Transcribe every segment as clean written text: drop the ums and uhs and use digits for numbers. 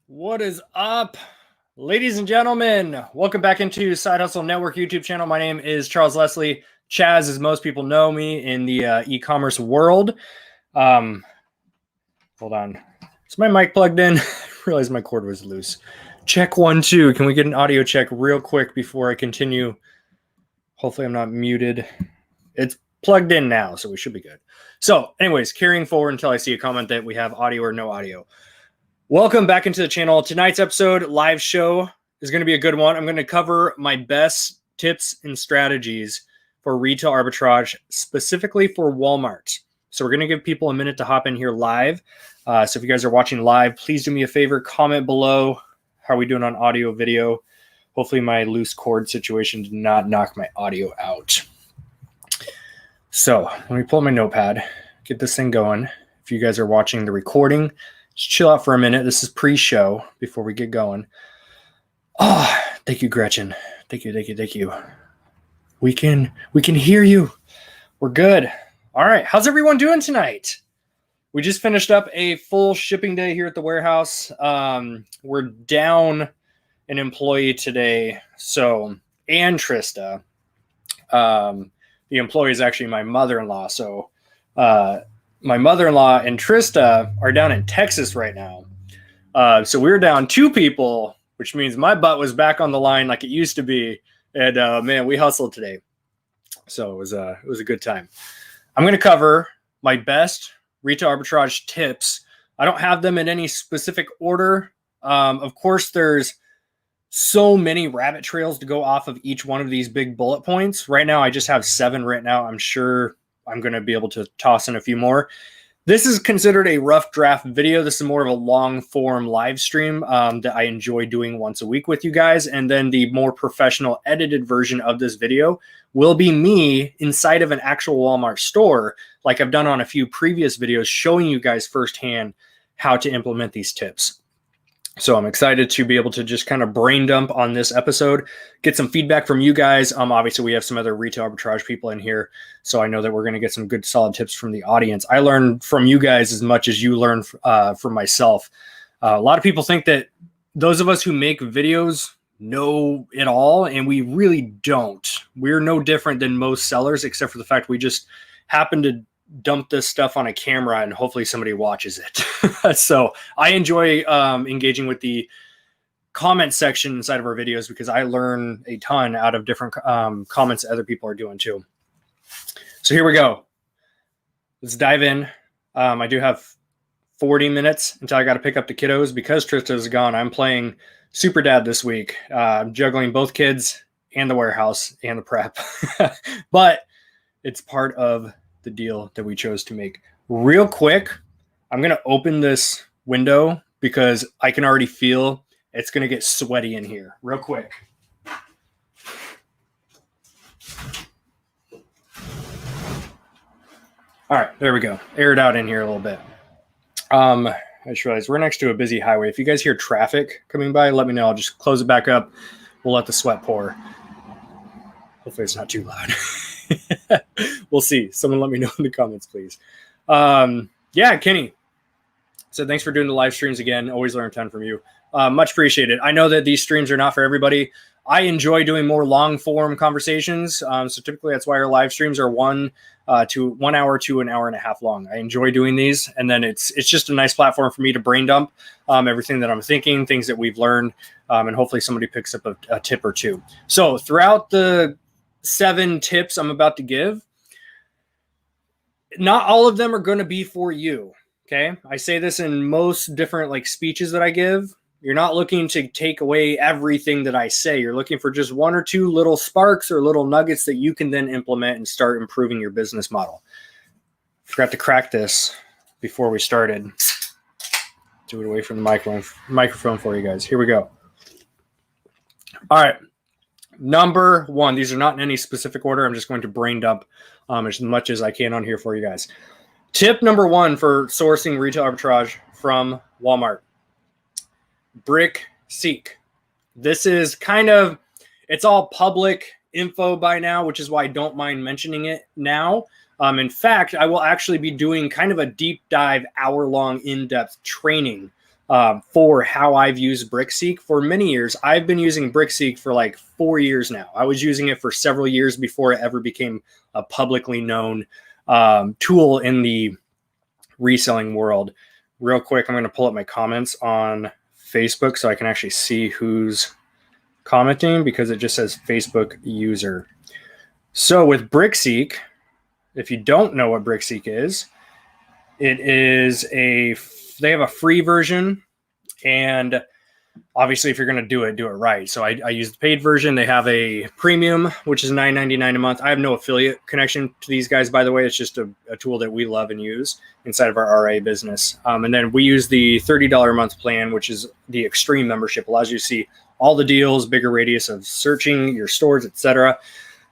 What is up, ladies and gentlemen? Welcome back into Side Hustle Network YouTube channel. My name is Charles Leslie. Chaz, as most people know me in the e-commerce world. Hold on. Is my mic plugged in? I realized my cord was loose. Check 1, 2. Can we get an audio check real quick before I continue? Hopefully I'm not muted. It's plugged in now, so we should be good. So anyways, carrying forward until I see a comment that we have audio or no audio. Welcome back into the channel. Tonight's episode, live show, is going to be a good one. I'm going to cover my best tips and strategies for retail arbitrage, specifically for Walmart. So we're going to give people a minute to hop in here live. So if you guys are watching live, please do me a favor, comment below. How are we doing on audio, video? Hopefully my loose cord situation did not knock my audio out. So let me pull up my notepad, get this thing going. If you guys are watching the recording, just chill out for a minute. This is pre-show before we get going. Oh, thank you, Gretchen. Thank you. We can hear you. We're good. All right. How's everyone doing tonight? We just finished up a full shipping day here at the warehouse. We're down an employee today. And Trista. The employee is actually my mother-in-law. So, my mother-in-law and Trista are down in Texas right now. So we're down 2 people, which means my butt was back on the line like it used to be. And man, we hustled today. So it was a good time. I'm going to cover my best retail arbitrage tips. I don't have them in any specific order. Of course, there's so many rabbit trails to go off of each one of these big bullet points. Right now, I just have 7 written out. I'm sure I'm going to be able to toss in a few more. This is considered a rough draft video. This is more of a long form live stream that I enjoy doing once a week with you guys. And then the more professional edited version of this video will be me inside of an actual Walmart store, like I've done on a few previous videos, showing you guys firsthand how to implement these tips. So I'm excited to be able to just kind of brain dump on this episode, get some feedback from you guys. Obviously, we have some other retail arbitrage people in here, so I know that we're going to get some good, solid tips from the audience. I learn from you guys as much as you learn from myself. A lot of people think that those of us who make videos know it all, and we really don't. We're no different than most sellers, except for the fact we just happen to dump this stuff on a camera and hopefully somebody watches it. So I enjoy engaging with the comment section inside of our videos because I learn a ton out of different comments that other people are doing too. So here we go. Let's dive in. I do have 40 minutes until I got to pick up the kiddos. Because Trista is gone, I'm playing Super Dad this week. I'm juggling both kids and the warehouse and the prep. But it's part of the deal that we chose to make. Real quick, I'm going to open this window because I can already feel it's going to get sweaty in here. Real quick. All right, there we go. Air it out in here a little bit. I just realized we're next to a busy highway. If you guys hear traffic coming by, let me know. I'll just close it back up. We'll let the sweat pour. Hopefully it's not too loud. We'll see. Someone let me know in the comments, please. Yeah, Kenny said, thanks for doing the live streams again. Always learn a ton from you. Much appreciated. I know that these streams are not for everybody. I enjoy doing more long form conversations. So typically that's why our live streams are 1 hour to an hour and a half long. I enjoy doing these. And then it's just a nice platform for me to brain dump everything that I'm thinking, things that we've learned, and hopefully somebody picks up a tip or two. So throughout the 7 tips I'm about to give, not all of them are going to be for you. Okay. I say this in most different speeches that I give. You're not looking to take away everything that I say. You're looking for just 1 or 2 little sparks or little nuggets that you can then implement and start improving your business model. Forgot to crack this before we started. Do it away from the microphone for you guys. Here we go. All right. Number 1, these are not in any specific order. I'm just going to brain dump as much as I can on here for you guys. Tip number 1 for sourcing retail arbitrage from Walmart. Brick seek. This is it's all public info by now, which is why I don't mind mentioning it now. In fact, I will actually be doing kind of a deep dive, hour-long, in-depth training for how I've used Brickseek for many years. I've been using Brickseek for like 4 years now. I was using it for several years before it ever became a publicly known tool in the reselling world. Real quick, I'm going to pull up my comments on Facebook so I can actually see who's commenting, because it just says Facebook user. So with Brickseek, if you don't know what Brickseek is, they have a free version, and obviously if you're going to do it right. So I use the paid version. They have a premium, which is $9.99 a month. I have no affiliate connection to these guys, by the way. It's just a tool that we love and use inside of our RA business. And then we use the $30 a month plan, which is the extreme membership. Allows you to see all the deals, bigger radius of searching your stores, etc.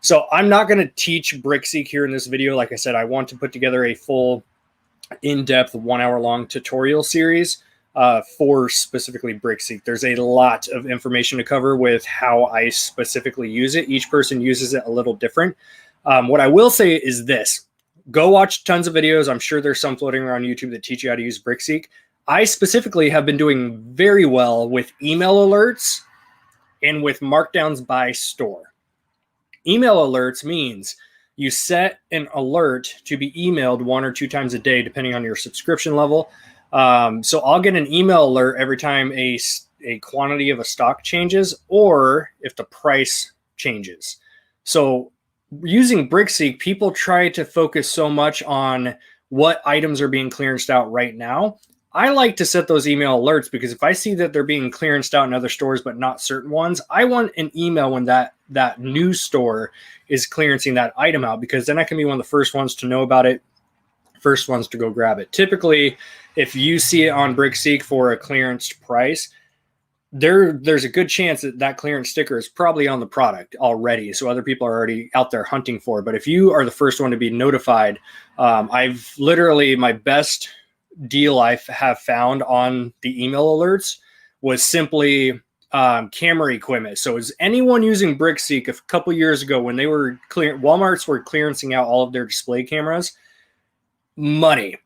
So I'm not going to teach Brickseek here in this video. Like I said, I want to put together a full in-depth 1 hour long tutorial series for specifically Brickseek. There's a lot of information to cover with how I specifically use it. Each person uses it a little different. What I will say is this: go watch tons of videos. I'm sure there's some floating around YouTube that teach you how to use Brickseek. I specifically have been doing very well with email alerts and with markdowns by store. Email alerts means you set an alert to be emailed 1 or 2 times a day, depending on your subscription level. So I'll get an email alert every time a quantity of a stock changes, or if the price changes. So using Brickseek, people try to focus so much on what items are being clearanced out right now. I like to set those email alerts, because if I see that they're being clearanced out in other stores but not certain ones, I want an email when that new store is clearancing that item out, because then I can be one of the first ones to know about it, first ones to go grab it. Typically, if you see it on Brickseek for a clearanced price, there's a good chance that clearance sticker is probably on the product already, so other people are already out there hunting for it. But if you are the first one to be notified, I've literally, my best deal I have found on the email alerts was simply camera equipment. So is anyone using Brickseek a couple years ago when they were Walmarts were clearancing out all of their display cameras? Money.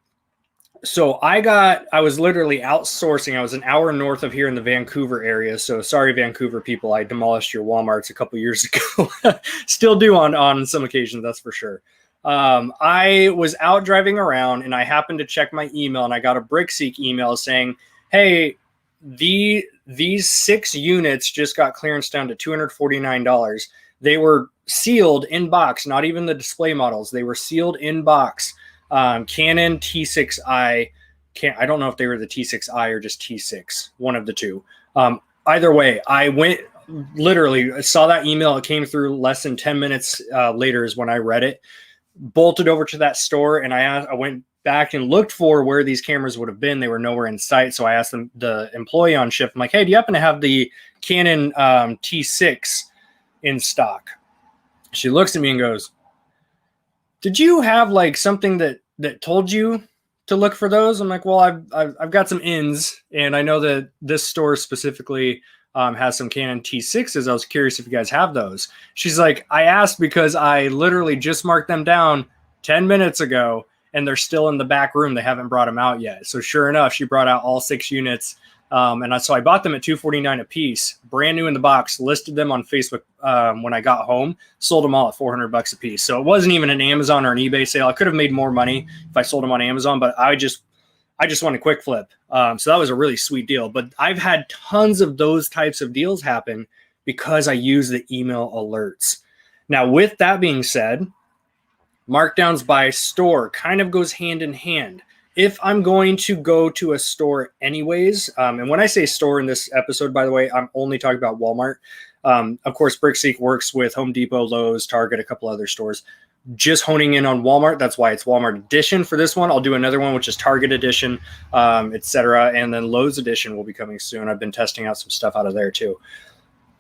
So I was literally outsourcing. I was an hour north of here in the Vancouver area. So sorry, Vancouver people, I demolished your Walmarts a couple years ago. Still do on some occasions, that's for sure. I was out driving around and I happened to check my email, and I got a Brickseek email saying, hey, these 6 units just got clearance down to $249. They were sealed in box, not even the display models. They were sealed in box. Canon T6i, I don't know if they were the T6i or just T6, one of the two. Either way, I went, literally saw that email. It came through less than 10 minutes later is when I read it, bolted over to that store, and I went back and looked for where these cameras would have been. They were nowhere in sight. So I asked them, the employee on shift, I'm like, hey, do you happen to have the Canon T6 in stock? She looks at me and goes, did you have like something that told you to look for those? I'm like, well, I've got some ins, and I know that this store specifically has some Canon T6s. I was curious if you guys have those. She's like, I asked because I literally just marked them down 10 minutes ago, and they're still in the back room. They haven't brought them out yet. So sure enough, she brought out all 6 units. So I bought them at $249 a piece, brand new in the box, listed them on Facebook when I got home, sold them all at $400 a piece. So it wasn't even an Amazon or an eBay sale. I could have made more money if I sold them on Amazon, but I just want a quick flip. So that was a really sweet deal. But I've had tons of those types of deals happen because I use the email alerts. Now, with that being said, markdowns by store kind of goes hand in hand. If I'm going to go to a store anyways, and when I say store in this episode, by the way, I'm only talking about Walmart. Of course, Brickseek works with Home Depot, Lowe's, Target, a couple other stores. Just honing in on Walmart. That's why it's Walmart edition for this one. I'll do another one, which is Target edition, etc. And then Lowe's edition will be coming soon. I've been testing out some stuff out of there too.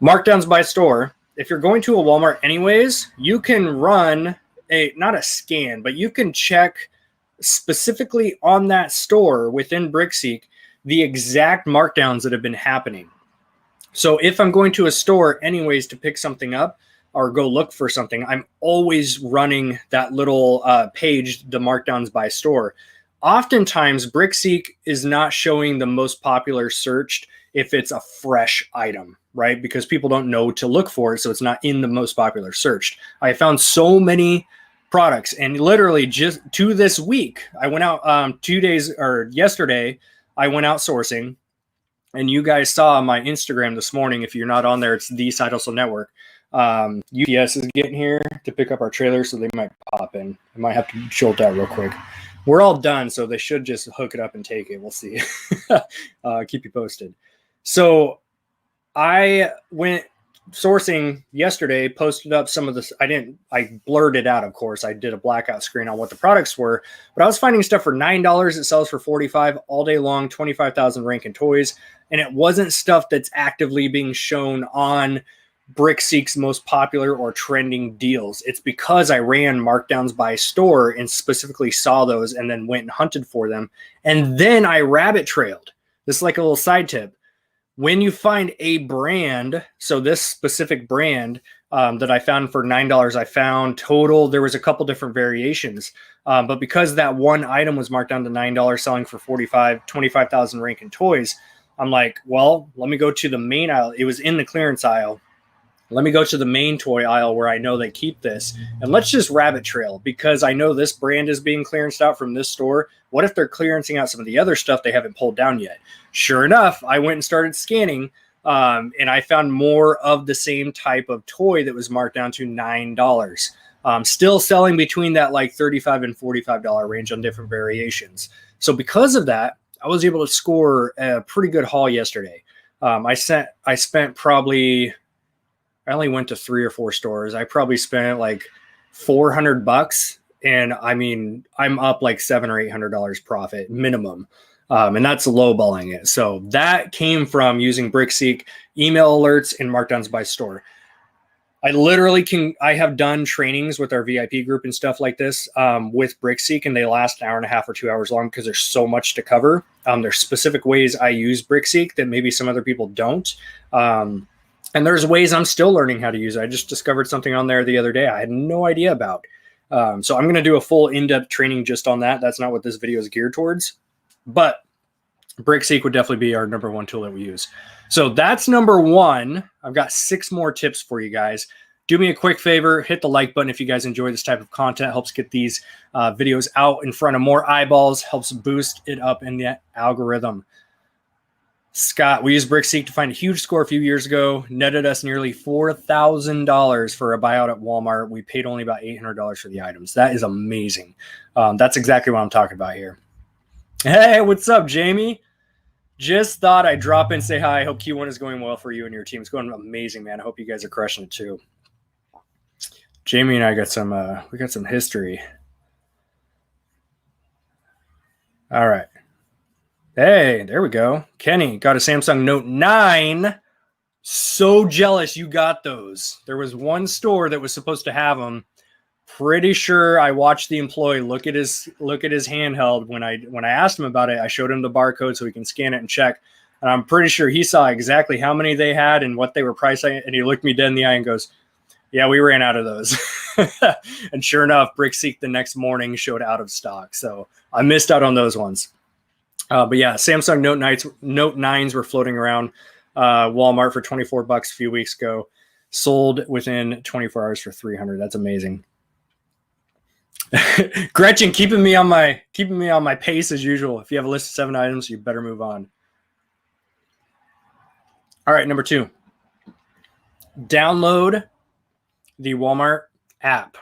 Markdowns by store. If you're going to a Walmart anyways, you can run not a scan, but you can check specifically on that store within Brickseek the exact markdowns that have been happening. So if I'm going to a store anyways to pick something up or go look for something, I'm always running that little page, the markdowns by store. oftentimes BrickSeek is not showing the most popular searched if it's a fresh item, right? Because people don't know to look for it, so it's not in the most popular searched. I found so many products, and literally just to this week, I went out 2 days or yesterday, I went out sourcing, and you guys saw my Instagram this morning. If you're not on there, it's the Side Hustle Network. UPS is getting here to pick up our trailer, so they might pop in. I might have to jolt out real quick. We're all done, so they should just hook it up and take it. We'll see. Keep you posted. So I went sourcing yesterday, posted up some of this. I blurred it out, of course. I did a blackout screen on what the products were, but I was finding stuff for $9. It sells for $45 all day long, 25,000 rank and toys. And it wasn't stuff that's actively being shown on BrickSeek's most popular or trending deals. It's because I ran markdowns by store and specifically saw those and then went and hunted for them. And then I rabbit trailed. This is like a little side tip. When you find a brand, so this specific brand that I found for $9, I found total, there was a couple different variations. But because that one item was marked down to $9, selling for 25,000 rank and toys, I'm like, well, let me go to the main aisle. It was in the clearance aisle. Let me go to the main toy aisle where I know they keep this, and let's just rabbit trail, because I know this brand is being clearanced out from this store. What if they're clearancing out some of the other stuff they haven't pulled down yet? Sure enough, I went and started scanning, and I found more of the same type of toy that was marked down to $9. Still selling between that like $35 and $45 range on different variations. So because of that, I was able to score a pretty good haul yesterday. I spent probably, I only went to 3 or 4 stores. I probably spent like $400, and I mean, I'm up like $700 or $800 profit minimum, and that's lowballing it. So that came from using BrickSeek, email alerts, and markdowns by store. I have done trainings with our VIP group and stuff like this with BrickSeek, and they last an hour and a half or 2 hours long because there's so much to cover. There's specific ways I use BrickSeek that maybe some other people don't. And there's ways I'm still learning how to use it. I just discovered something on there the other day I had no idea about. So I'm going to do a full in-depth training just on that. That's not what this video is geared towards. But BrickSeek would definitely be our number one tool that we use. So that's number one. I've got 6 more tips for you guys. Do me a quick favor, hit the like button if you guys enjoy this type of content. Helps get these videos out in front of more eyeballs, helps boost it up in the algorithm. Scott, we used BrickSeek to find a huge score a few years ago, netted us nearly $4,000 for a buyout at Walmart. We paid only about $800 for the items. That is amazing. That's exactly what I'm talking about here. Hey, what's up, Jamie? Just thought I'd drop in and say hi. I hope Q1 is going well for you and your team. It's going amazing, man. I hope you guys are crushing it too. Jamie and I got some history. All right. Hey, there we go. Kenny got a Samsung Note 9. So jealous you got those. There was one store that was supposed to have them. Pretty sure I watched the employee look at his handheld when I asked him about it. I showed him the barcode so he can scan it and check. And I'm pretty sure he saw exactly how many they had and what they were pricing. And he looked me dead in the eye and goes, "Yeah, we ran out of those." And sure enough, BrickSeek the next morning showed out of stock. So I missed out on those ones. But yeah, Samsung Note 9s were floating around Walmart for $24 a few weeks ago. Sold within 24 hours for $300. That's amazing. Gretchen, keeping me on my pace as usual. If you have a list of 7 items, you better move on. All right, number 2. Download the Walmart app.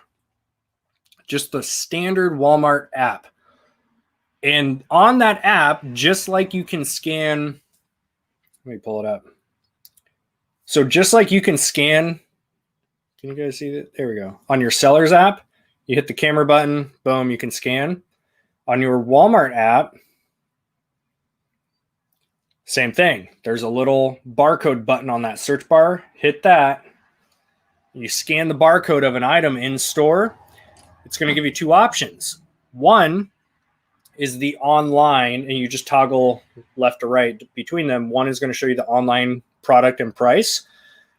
Just the standard Walmart app. And on that app, just like you can scan, let me pull it up. So just like you can scan, can you guys see that? There we go. On your seller's app, you hit the camera button, boom, you can scan. On your Walmart app, same thing. There's a little barcode button on that search bar. Hit that. You scan the barcode of an item in store. It's going to give you 2 options. One is the online, and you just toggle left to right between them. One is going to show you the online product and price.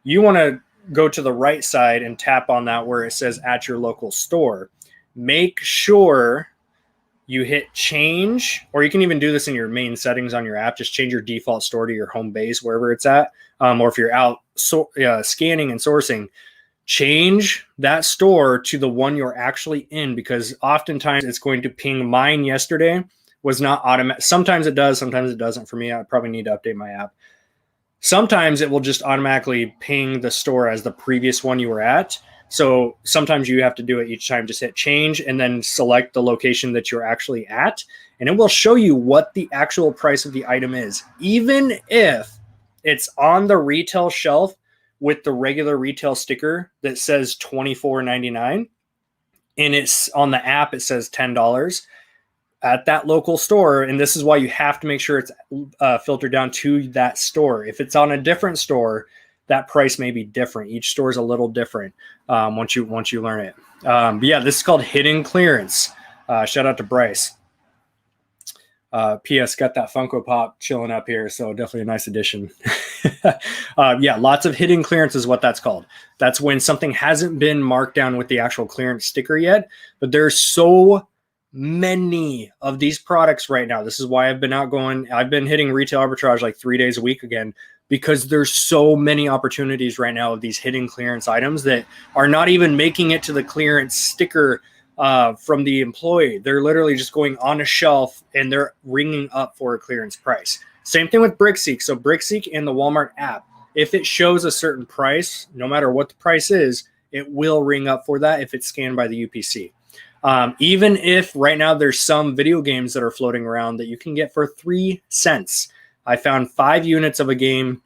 You want to go to the right side and tap on that where it says at your local store. Make sure you hit change, or you can even do this in your main settings on your app. Just change your default store to your home base, wherever it's at. Or if you're out scanning and sourcing, change that store to the one you're actually in, because oftentimes it's going to ping. Mine yesterday was not automatic. Sometimes it does, sometimes it doesn't. For me, I probably need to update my app. Sometimes it will just automatically ping the store as the previous one you were at. So sometimes you have to do it each time. Just hit change and then select the location that you're actually at, and it will show you what the actual price of the item is, even if it's on the retail shelf with the regular retail sticker that says $24.99, and it's on the app, it says $10 at that local store. And this is why you have to make sure it's filtered down to that store. If it's on a different store, that price may be different. Each store is a little different once you learn it. But yeah, this is called hidden clearance. Shout out to Bryce. P.S. got that Funko Pop chilling up here, so definitely a nice addition. Yeah, lots of hidden clearance is what that's called. That's when something hasn't been marked down with the actual clearance sticker yet, but there's so many of these products right now. This is why I've been hitting retail arbitrage like 3 days a week again, because there's so many opportunities right now of these hidden clearance items that are not even making it to the clearance sticker from the employee. They're literally just going on a shelf and they're ringing up for a clearance price. Same thing with BrickSeek. So BrickSeek and the Walmart app, if it shows a certain price, no matter what the price is, it will ring up for that if it's scanned by the UPC. Even if right now there's some video games that are floating around that you can get for 3 cents. I found 5 units of a game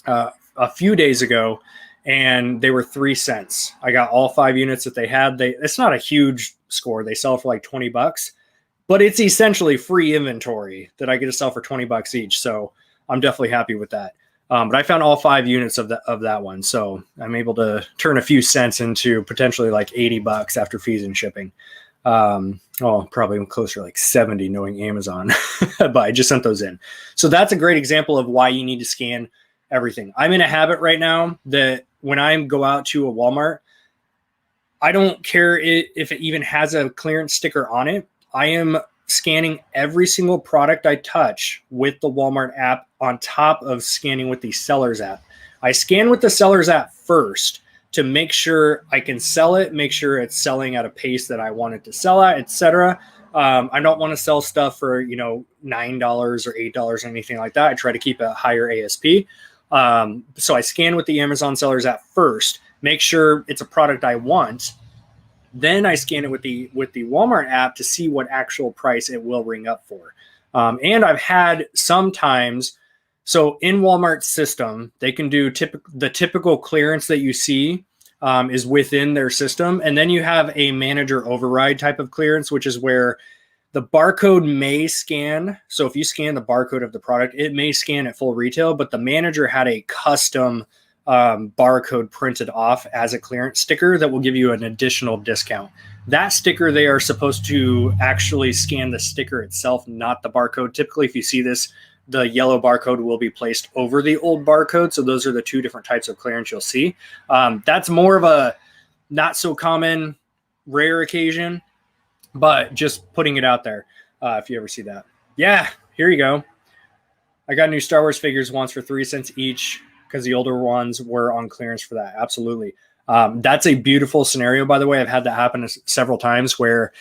a few days ago, and they were 3 cents. I got all 5 units that they had. It's not a huge score. They sell for like $20, but it's essentially free inventory that I get to sell for $20 each. So I'm definitely happy with that. But I found all 5 units of that one. So I'm able to turn a few cents into potentially like $80 after fees and shipping. Probably closer to like 70 knowing Amazon, but I just sent those in. So that's a great example of why you need to scan everything. I'm in a habit right now that when I go out to a Walmart, I don't care if it even has a clearance sticker on it. I am scanning every single product I touch with the Walmart app on top of scanning with the seller's app. I scan with the seller's app first to make sure I can sell it, make sure it's selling at a pace that I want it to sell at, etc. I don't want to sell stuff for, $9 or $8 or anything like that. I try to keep a higher ASP. So I scan with the Amazon seller's app first, make sure it's a product I want. Then I scan it with the Walmart app to see what actual price it will ring up for. And I've had sometimes, so in Walmart's system, they can do the typical clearance that you see is within their system. And then you have a manager override type of clearance, which is where the barcode may scan. So if you scan the barcode of the product, it may scan at full retail, but the manager had a custom barcode printed off as a clearance sticker that will give you an additional discount. That sticker, they are supposed to actually scan the sticker itself, not the barcode. Typically, if you see this, the yellow barcode will be placed over the old barcode. So those are the 2 different types of clearance you'll see. That's more of a not so common, rare occasion, but just putting it out there if you ever see that. Yeah, here you go. I got new Star Wars figures once for 3 cents each because the older ones were on clearance for that. Absolutely. That's a beautiful scenario, by the way. I've had that happen several times where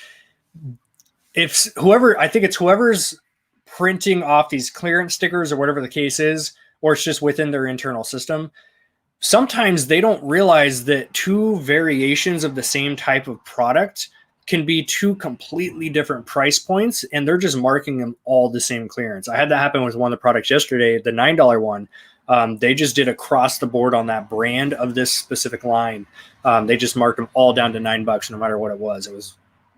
whoever's printing off these clearance stickers or whatever the case is, or it's just within their internal system, sometimes they don't realize that 2 variations of the same type of product can be 2 completely different price points, and they're just marking them all the same clearance. I had that happen with one of the products yesterday, the $9 one. They just did across the board on that brand of this specific line. They just marked them all down to $9 no matter what it was. It was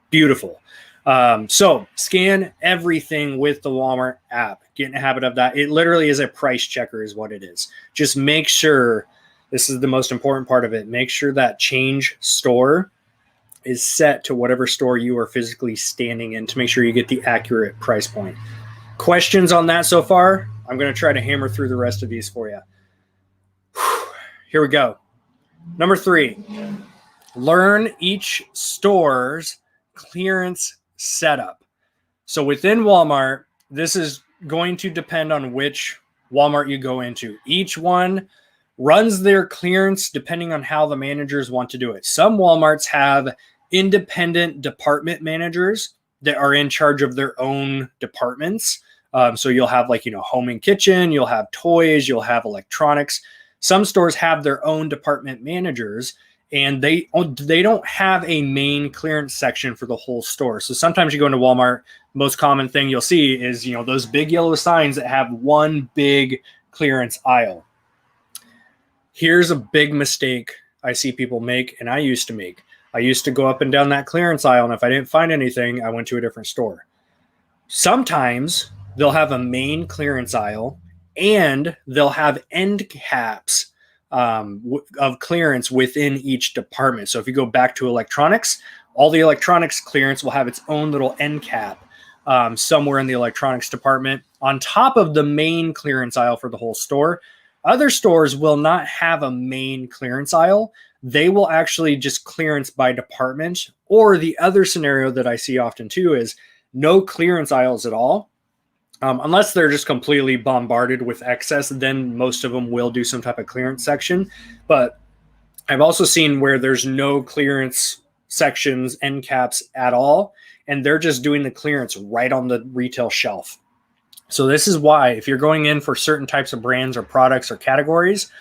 beautiful. So scan everything with the Walmart app. Get in a habit of that. It literally is a price checker is what it is. Just make sure, this is the most important part of it, make sure that change store is set to whatever store you are physically standing in to make sure you get the accurate price point. Questions on that so far? I'm going to try to hammer through the rest of these for you. Here we go. Number 3, learn each store's clearance setup. So within Walmart, this is going to depend on which Walmart you go into. Each one runs their clearance depending on how the managers want to do it. Some Walmarts have independent department managers that are in charge of their own departments. So you'll have like, home and kitchen, you'll have toys, you'll have electronics. Some stores have their own department managers, and they don't have a main clearance section for the whole store. So sometimes you go into Walmart, most common thing you'll see is, those big yellow signs that have one big clearance aisle. Here's a big mistake I see people make, and I used to make. I used to go up and down that clearance aisle, and if I didn't find anything, I went to a different store. Sometimes they'll have a main clearance aisle, and they'll have end caps of clearance within each department. So if you go back to electronics, all the electronics clearance will have its own little end cap somewhere in the electronics department on top of the main clearance aisle for the whole store. Other stores will not have a main clearance aisle. They will actually just clearance by department. Or the other scenario that I see often too is no clearance aisles at all. Unless they're just completely bombarded with excess, then most of them will do some type of clearance section. But I've also seen where there's no clearance sections, end caps at all, and they're just doing the clearance right on the retail shelf. So this is why if you're going in for certain types of brands or products or categories,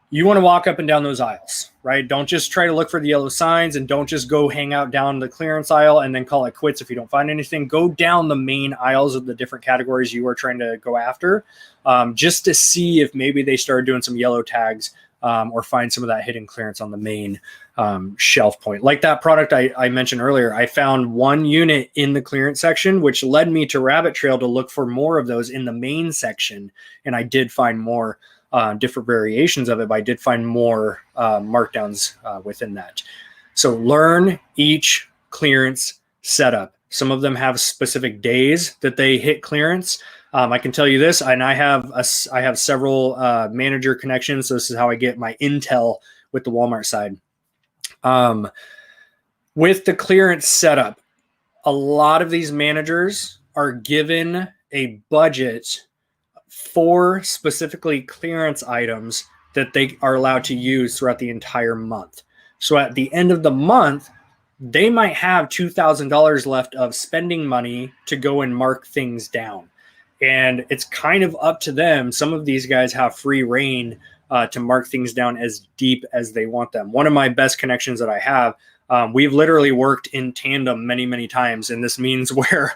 you want to walk up and down those aisles, right? Don't just try to look for the yellow signs, and don't just go hang out down the clearance aisle and then call it quits if you don't find anything. Go down the main aisles of the different categories you are trying to go after, just to see if maybe they started doing some yellow tags or find some of that hidden clearance on the main shelf point. Like that product I mentioned earlier, I found one unit in the clearance section, which led me to Rabbit Trail to look for more of those in the main section. And I did find more different variations of it, but I did find more markdowns within that. So learn each clearance setup. Some of them have specific days that they hit clearance. I can tell you this, and I have several manager connections. So this is how I get my intel with the Walmart side. With the clearance setup, a lot of these managers are given a budget for specifically clearance items that they are allowed to use throughout the entire month. So at the end of the month, they might have $2,000 left of spending money to go and mark things down. And it's kind of up to them. Some of these guys have free reign to mark things down as deep as they want them. One of my best connections that I have, we've literally worked in tandem many, many times. And this means where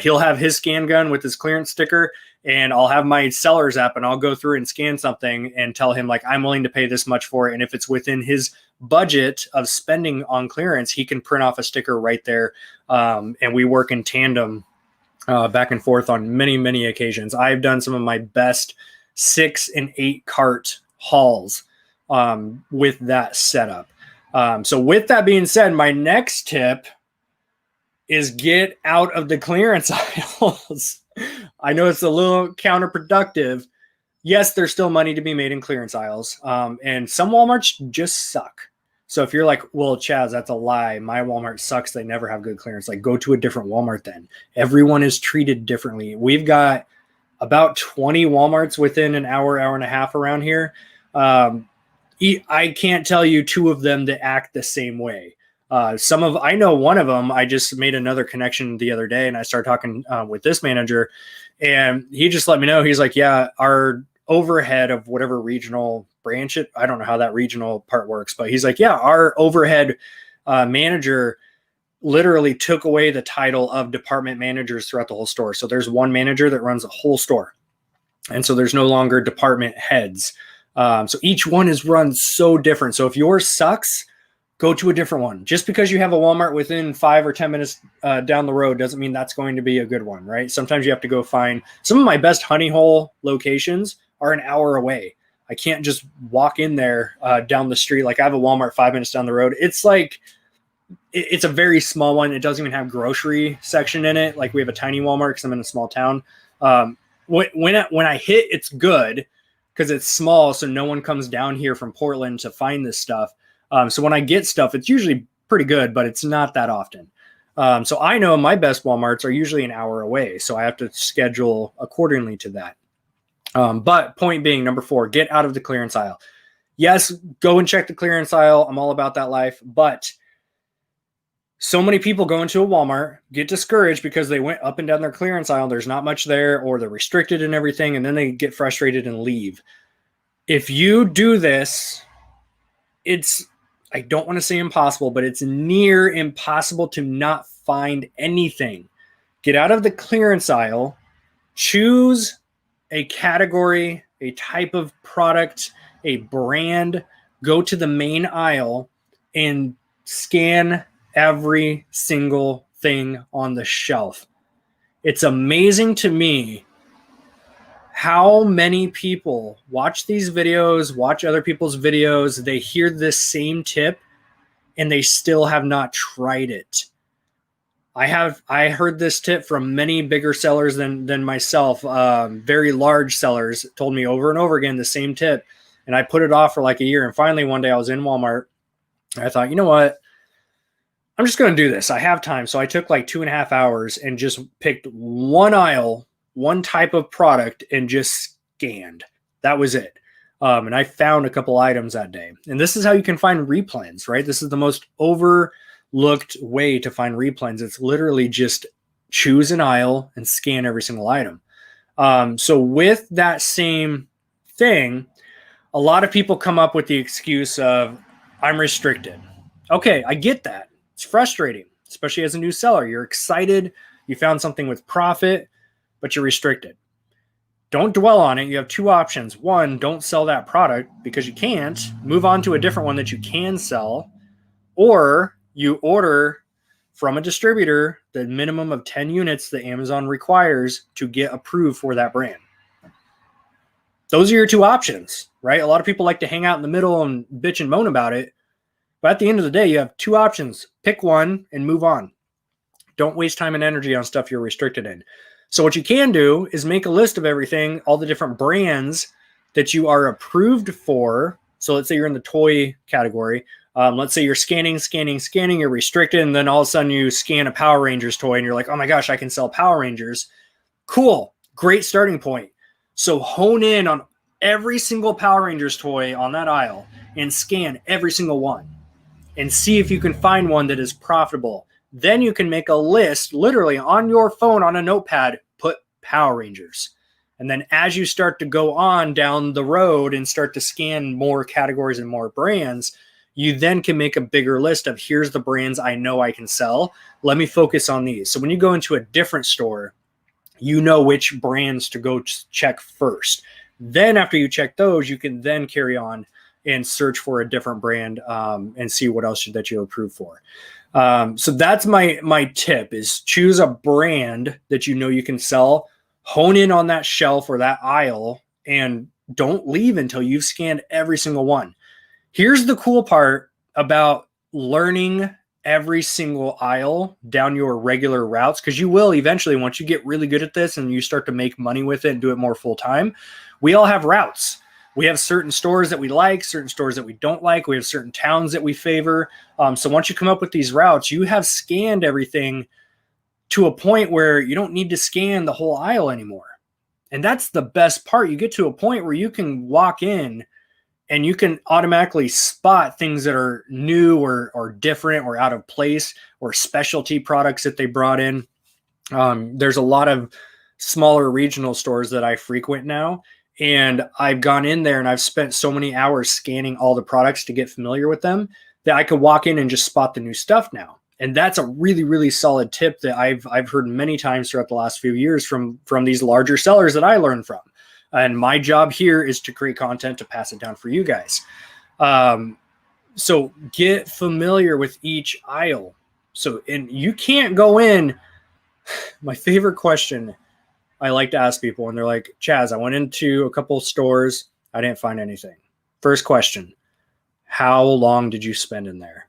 he'll have his scan gun with his clearance sticker, and I'll have my seller's app, and I'll go through and scan something and tell him, like, I'm willing to pay this much for it. And if it's within his budget of spending on clearance, he can print off a sticker right there. And we work in tandem back and forth on many, many occasions. I've done some of my best 6 and 8 cart hauls with that setup. So with that being said, my next tip is get out of the clearance aisles. I know it's a little counterproductive. Yes, there's still money to be made in clearance aisles. And some Walmarts just suck. So if you're like, well, Chaz, that's a lie. My Walmart sucks. They never have good clearance. Like, go to a different Walmart then. Everyone is treated differently. We've got about 20 Walmarts within an hour, hour and a half around here. I can't tell you 2 of them that act the same way. I know one of them, I just made another connection the other day, and I started talking with this manager, and he just let me know. He's like, yeah, our overhead of whatever regional branch I don't know how that regional part works, but he's like, yeah, our overhead manager literally took away the title of department managers throughout the whole store. So there's one manager that runs the whole store. And so there's no longer department heads. So each one is run so different. So if yours sucks, go to a different one. Just because you have a Walmart within 5 or 10 minutes down the road doesn't mean that's going to be a good one, right? Sometimes you have to go find some of my best honey hole locations are an hour away. I can't just walk in there down the street. Like, I have a Walmart 5 minutes down the road. It's like, it's a very small one. It doesn't even have grocery section in it. Like, we have a tiny Walmart because I'm in a small town. When I hit, it's good because it's small. So no one comes down here from Portland to find this stuff. So when I get stuff, it's usually pretty good, but it's not that often. So I know my best Walmarts are usually an hour away, so I have to schedule accordingly to that. But point being, number 4, get out of the clearance aisle. Yes, go and check the clearance aisle. I'm all about that life. But so many people go into a Walmart, get discouraged because they went up and down their clearance aisle. There's not much there, or they're restricted and everything, and then they get frustrated and leave. If you do this, it's, I don't want to say impossible, but it's near impossible to not find anything. Get out of the clearance aisle, choose a category, a type of product, a brand, go to the main aisle and scan every single thing on the shelf. It's amazing to me how many people watch these videos, watch other people's videos, they hear this same tip, and they still have not tried it. I heard this tip from many bigger sellers than myself. Very large sellers told me over and over again the same tip, and I put it off for like a year. And finally, one day I was in Walmart. And I thought, you know what? I'm just going to do this. I have time. So I took like 2.5 hours and just picked one aisle, one type of product, and just scanned. That was it. And I found a couple items that day. And this is how you can find replens, right? This is the most overlooked way to find replens. It's literally just choose an aisle and scan every single item. So with that same thing, a lot of people come up with the excuse of, I'm restricted. Okay, I get that. It's frustrating, especially as a new seller. You're excited. You found something with profit, but you're restricted. Don't dwell on it. You have 2 options. 1, don't sell that product because you can't. Move on to a different one that you can sell. Or you order from a distributor the minimum of 10 units that Amazon requires to get approved for that brand. Those are your 2 options, right? A lot of people like to hang out in the middle and bitch and moan about it. But at the end of the day, you have 2 options. Pick one and move on. Don't waste time and energy on stuff you're restricted in. So what you can do is make a list of everything, all the different brands that you are approved for. So let's say you're in the toy category. Let's say you're scanning, you're restricted, and then all of a sudden you scan a Power Rangers toy and you're like, oh my gosh, I can sell Power Rangers. Cool. Great starting point. So hone in on every single Power Rangers toy on that aisle and scan every single one and see if you can find one that is profitable. Then you can make a list literally on your phone on a notepad, put Power Rangers. And then as you start to go on down the road and start to scan more categories and more brands, you then can make a bigger list of, here's the brands I know I can sell. Let me focus on these. So when you go into a different store, you know which brands to go check first. Then after you check those, you can then carry on and search for a different brand and see what else that you're approved for. So that's my tip, is choose a brand that you know you can sell, hone in on that shelf or that aisle, and don't leave until you've scanned every single one. Here's the cool part about learning every single aisle down your regular routes, because you will eventually, once you get really good at this and you start to make money with it and do it more full time, we all have routes. We have certain stores that we like, certain stores that we don't like. We have certain towns that we favor. So once you come up with these routes, you have scanned everything to a point where you don't need to scan the whole aisle anymore. And that's the best part. You get to a point where you can walk in and you can automatically spot things that are new or different or out of place, or specialty products that they brought in. There's a lot of smaller regional stores that I frequent now. And I've gone in there and I've spent so many hours scanning all the products to get familiar with them that I could walk in and just spot the new stuff now. And that's a really, really solid tip that I've heard many times throughout the last few years from these larger sellers that I learned from. And my job here is to create content to pass it down for you guys. So get familiar with each aisle. So, and you can't go in. My favorite question I like to ask people, and they're like, Chaz, I went into a couple stores. I didn't find anything. First question, how long did you spend in there?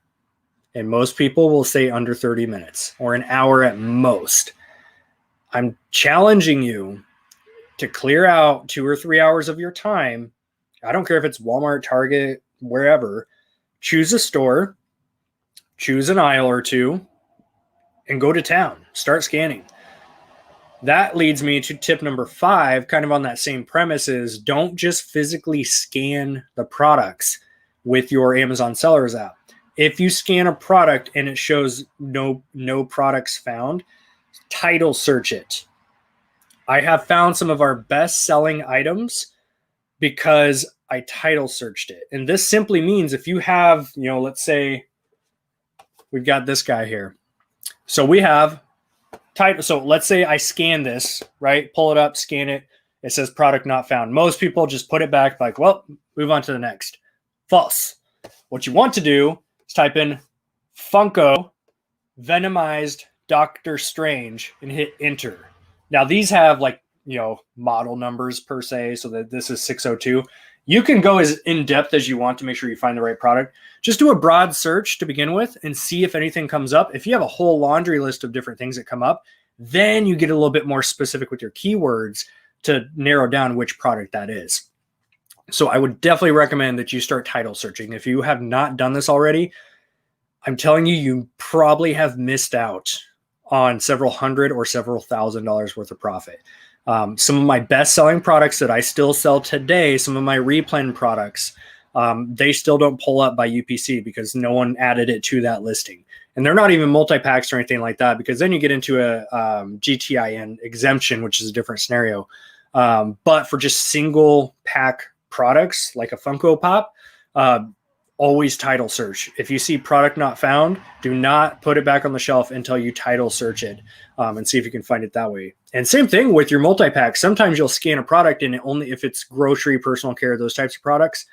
And most people will say under 30 minutes or an hour at most. I'm challenging you to clear out 2 or 3 hours of your time. I don't care if it's Walmart, Target, wherever. Choose a store, choose an aisle or two, and go to town. Start scanning. That leads me to tip number 5, kind of on that same premise, is don't just physically scan the products with your Amazon Sellers app. If you scan a product and it shows no products found, title search it. I have found some of our best selling items because I title searched it. And this simply means if you have, let's say we've got this guy here. So we have title. So let's say I scan this, right? Pull it up, scan it. It says product not found. Most people just put it back like, well, move on to the next. False. What you want to do is type in Funko Venomized Doctor Strange and hit enter. Now these have like, model numbers per se. So that this is 602. You can go as in depth as you want to make sure you find the right product. Just do a broad search to begin with and see if anything comes up. If you have a whole laundry list of different things that come up, then you get a little bit more specific with your keywords to narrow down which product that is. So I would definitely recommend that you start title searching. If you have not done this already, I'm telling you, you probably have missed out on several hundred or several $1,000s worth of profit. Some of my best selling products that I still sell today, some of my replen products, they still don't pull up by UPC because no one added it to that listing. And they're not even multi-packs or anything like that, because then you get into a GTIN exemption, which is a different scenario. But for just single pack products like a Funko Pop, always title search. If you see product not found, do not put it back on the shelf until you title search it and see if you can find it that way. And same thing with your multi-pack. Sometimes you'll scan a product and it only, if it's grocery, personal care, those types of products,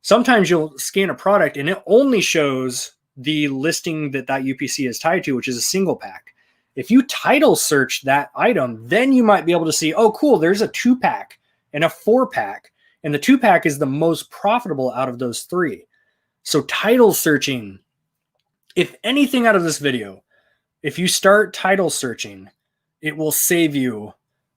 sometimes you'll scan a product and it only shows the listing that UPC is tied to, which is a single pack. If you title search that item, then you might be able to see, oh, cool, there's a 2-pack and a 4-pack. And the 2-pack is the most profitable out of those 3. So title searching, if anything out of this video, if you start title searching, it will save you,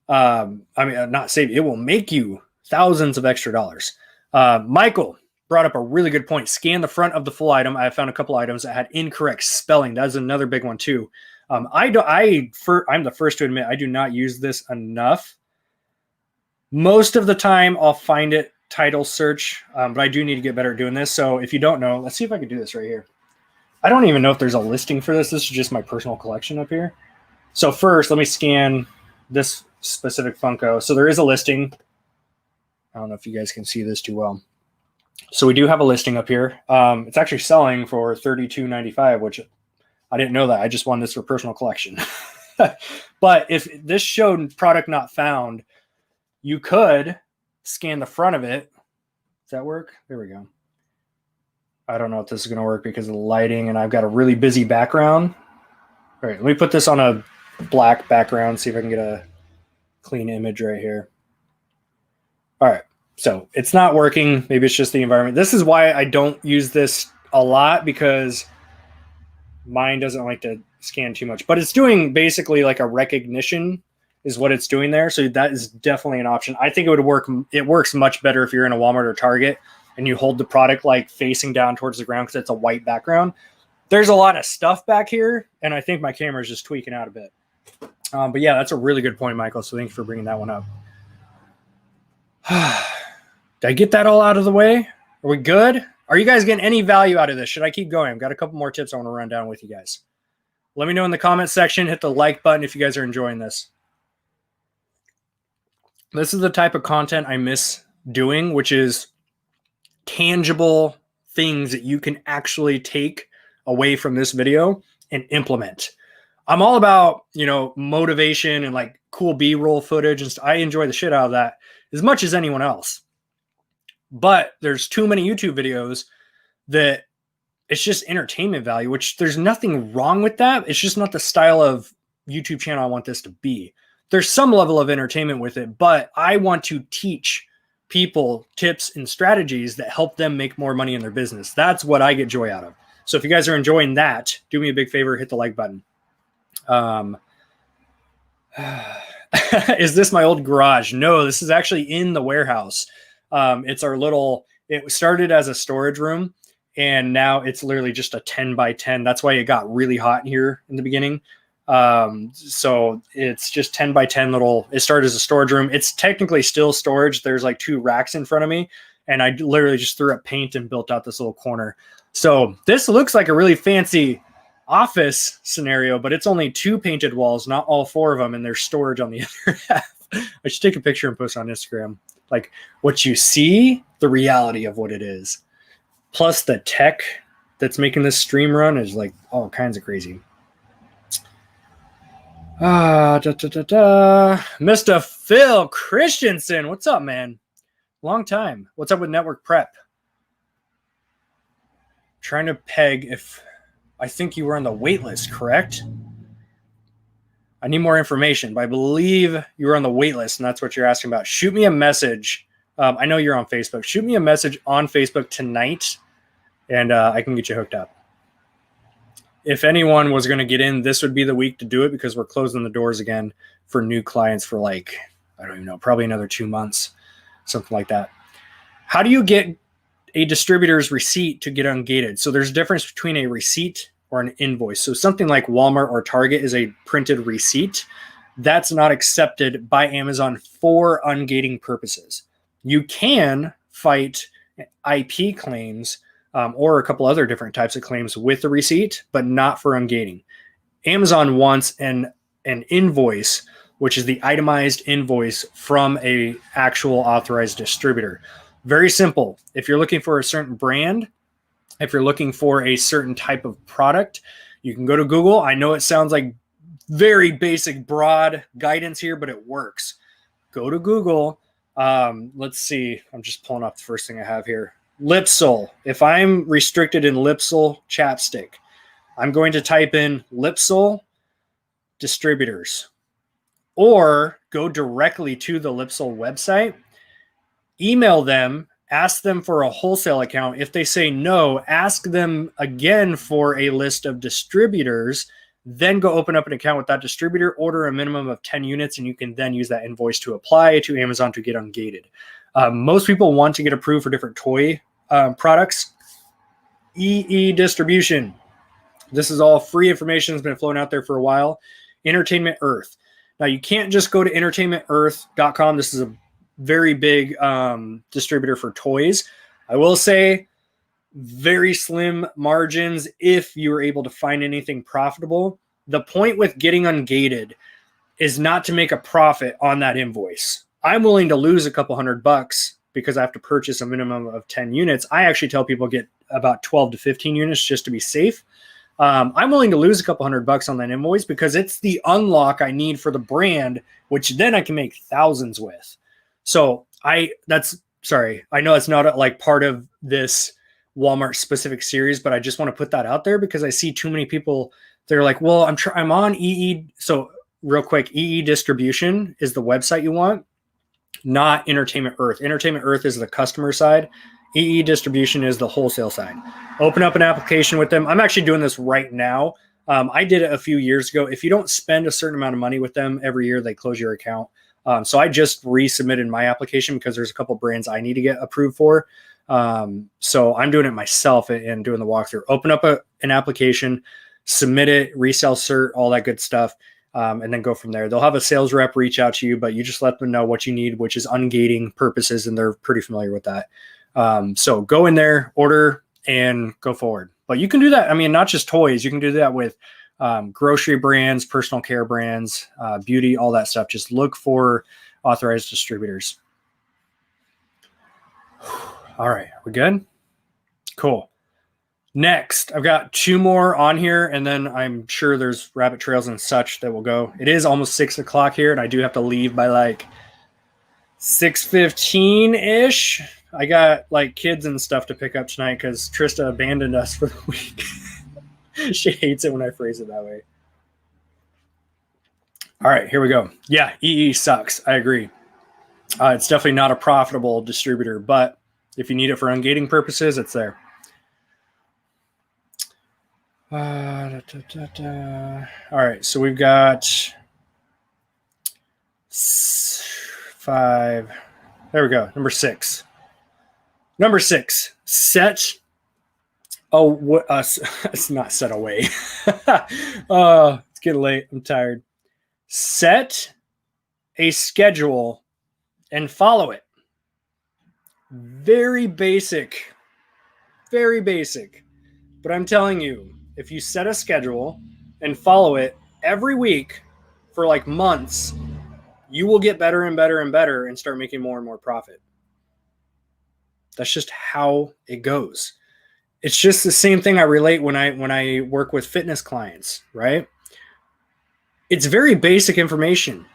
not save you, it will make you thousands of extra dollars. Michael brought up a really good point. Scan the front of the full item. I found a couple items that had incorrect spelling. That's another big one too. I'm the first to admit I do not use this enough. Most of the time I'll find it title search, but I do need to get better at doing this. So if you don't know, let's see if I can do this right here. I don't even know if there's a listing for this. This is just my personal collection up here. So first, let me scan this specific Funko. So there is a listing. I don't know if you guys can see this too well. So we do have a listing up here. It's actually selling for $32.95, which I didn't know that. I just won this for personal collection. But if this showed product not found, you could scan the front of it. Does that work? There we go. I don't know if this is going to work because of the lighting and I've got a really busy background. All right, let me put this on a black background, see if I can get a clean image right here. All right, so it's not working. Maybe it's just the environment. This is why I don't use this a lot, because mine doesn't like to scan too much, but it's doing basically like a recognition is what it's doing there. So that is definitely an option. I think it would work. It works much better if you're in a Walmart or Target and you hold the product like facing down towards the ground because it's a white background. There's a lot of stuff back here, and I think my camera is just tweaking out a bit. But yeah, that's a really good point, Michael. So thank you for bringing that one up. Did I get that all out of the way? Are we good? Are you guys getting any value out of this? Should I keep going? I've got a couple more tips I want to run down with you guys. Let me know in the comment section. Hit the like button if you guys are enjoying this. This is the type of content I miss doing, which is tangible things that you can actually take away from this video and implement. I'm all about, motivation and like cool B-roll footage, and I enjoy the shit out of that as much as anyone else. But there's too many YouTube videos that it's just entertainment value, which there's nothing wrong with that. It's just not the style of YouTube channel I want this to be. There's some level of entertainment with it, but I want to teach people tips and strategies that help them make more money in their business. That's what I get joy out of. So if you guys are enjoying that, do me a big favor, hit the like button. Is this my old garage? No, this is actually in the warehouse. It's our it started as a storage room, and now it's literally just a 10 by 10. That's why it got really hot in here in the beginning. So it's just 10 by 10 it started as a storage room. It's technically still storage. There's like 2 racks in front of me, and I literally just threw up paint and built out this little corner. So this looks like a really fancy office scenario, but it's only 2 painted walls, not all 4 of them, and there's storage on the other half. I should take a picture and post it on Instagram. Like what you see, the reality of what it is. Plus the tech that's making this stream run is like all kinds of crazy. Mr. Phil Christensen, what's up, man? Long time. What's up with network prep? Trying to peg if I think you were on the wait list, correct? I need more information, but I believe you were on the wait list, and that's what you're asking about. Shoot me a message. I know you're on Facebook. Shoot me a message on Facebook tonight, and I can get you hooked up. If anyone was going to get in, this would be the week to do it because we're closing the doors again for new clients for like, I don't even know, probably another 2 months, something like that. How do you get a distributor's receipt to get ungated? So there's a difference between a receipt or an invoice. So something like Walmart or Target is a printed receipt. That's not accepted by Amazon for ungating purposes. You can fight IP claims or a couple other different types of claims with the receipt, but not for ungating. Amazon wants an invoice, which is the itemized invoice from a actual authorized distributor. Very simple. If you're looking for a certain brand, if you're looking for a certain type of product, you can go to Google. I know it sounds like very basic, broad guidance here, but it works. Go to Google. Let's see. I'm just pulling up the first thing I have here. Lipsol. If I'm restricted in Lipsol chapstick, I'm going to type in Lipsol distributors, or go directly to the Lipsol website, email them, ask them for a wholesale account. If they say no, ask them again for a list of distributors, then go open up an account with that distributor, order a minimum of 10 units, and you can then use that invoice to apply to Amazon to get ungated. Most people want to get approved for different toy products. EE distribution. This is all free information that's been flowing out there for a while. Entertainment Earth. Now, you can't just go to entertainmentearth.com. This is a very big distributor for toys. I will say very slim margins if you were able to find anything profitable. The point with getting ungated is not to make a profit on that invoice. I'm willing to lose a couple $100 because I have to purchase a minimum of 10 units. I actually tell people get about 12 to 15 units just to be safe. I'm willing to lose a couple $100 on that invoice because it's the unlock I need for the brand, which then I can make thousands with. So I know it's not like part of this Walmart specific series, but I just want to put that out there because I see too many people. They're like, well, I'm on EE. So real quick, EE distribution is the website you want, not Entertainment Earth. Entertainment Earth is the customer side. EE distribution is the wholesale side. Open up an application with them. I'm actually doing this right now. I did it a few years ago. If you don't spend a certain amount of money with them every year, they close your account. So I just resubmitted my application because there's a couple brands I need to get approved for. So I'm doing it myself and doing the walkthrough. Open up an application, submit it, resell cert, all that good stuff, and then go from there. They'll have a sales rep reach out to you, but you just let them know what you need, which is ungating purposes, and they're pretty familiar with that. So go in there, order, and go forward. But you can do that. I mean, not just toys. You can do that with grocery brands, personal care brands, beauty, all that stuff. Just look for authorized distributors. All right, we good? Cool. Next, I've got 2 more on here, and then I'm sure there's rabbit trails and such that will go. It is almost 6 o'clock here, and I do have to leave by like 6:15-ish. I got like kids and stuff to pick up tonight because Trista abandoned us for the week. She hates it when I phrase it that way. All right, here we go. Yeah, EE sucks. I agree. It's definitely not a profitable distributor, but if you need it for ungating purposes, it's there. All right, so we've got 5. There we go. Number 6. Set. Oh, it's not set away. It's getting late. I'm tired. Set a schedule and follow it. Very basic. Very basic. But I'm telling you, if you set a schedule and follow it every week for like months, you will get better and better and better and start making more and more profit. That's just how it goes. It's just the same thing I relate when I work with fitness clients, right? It's very basic information.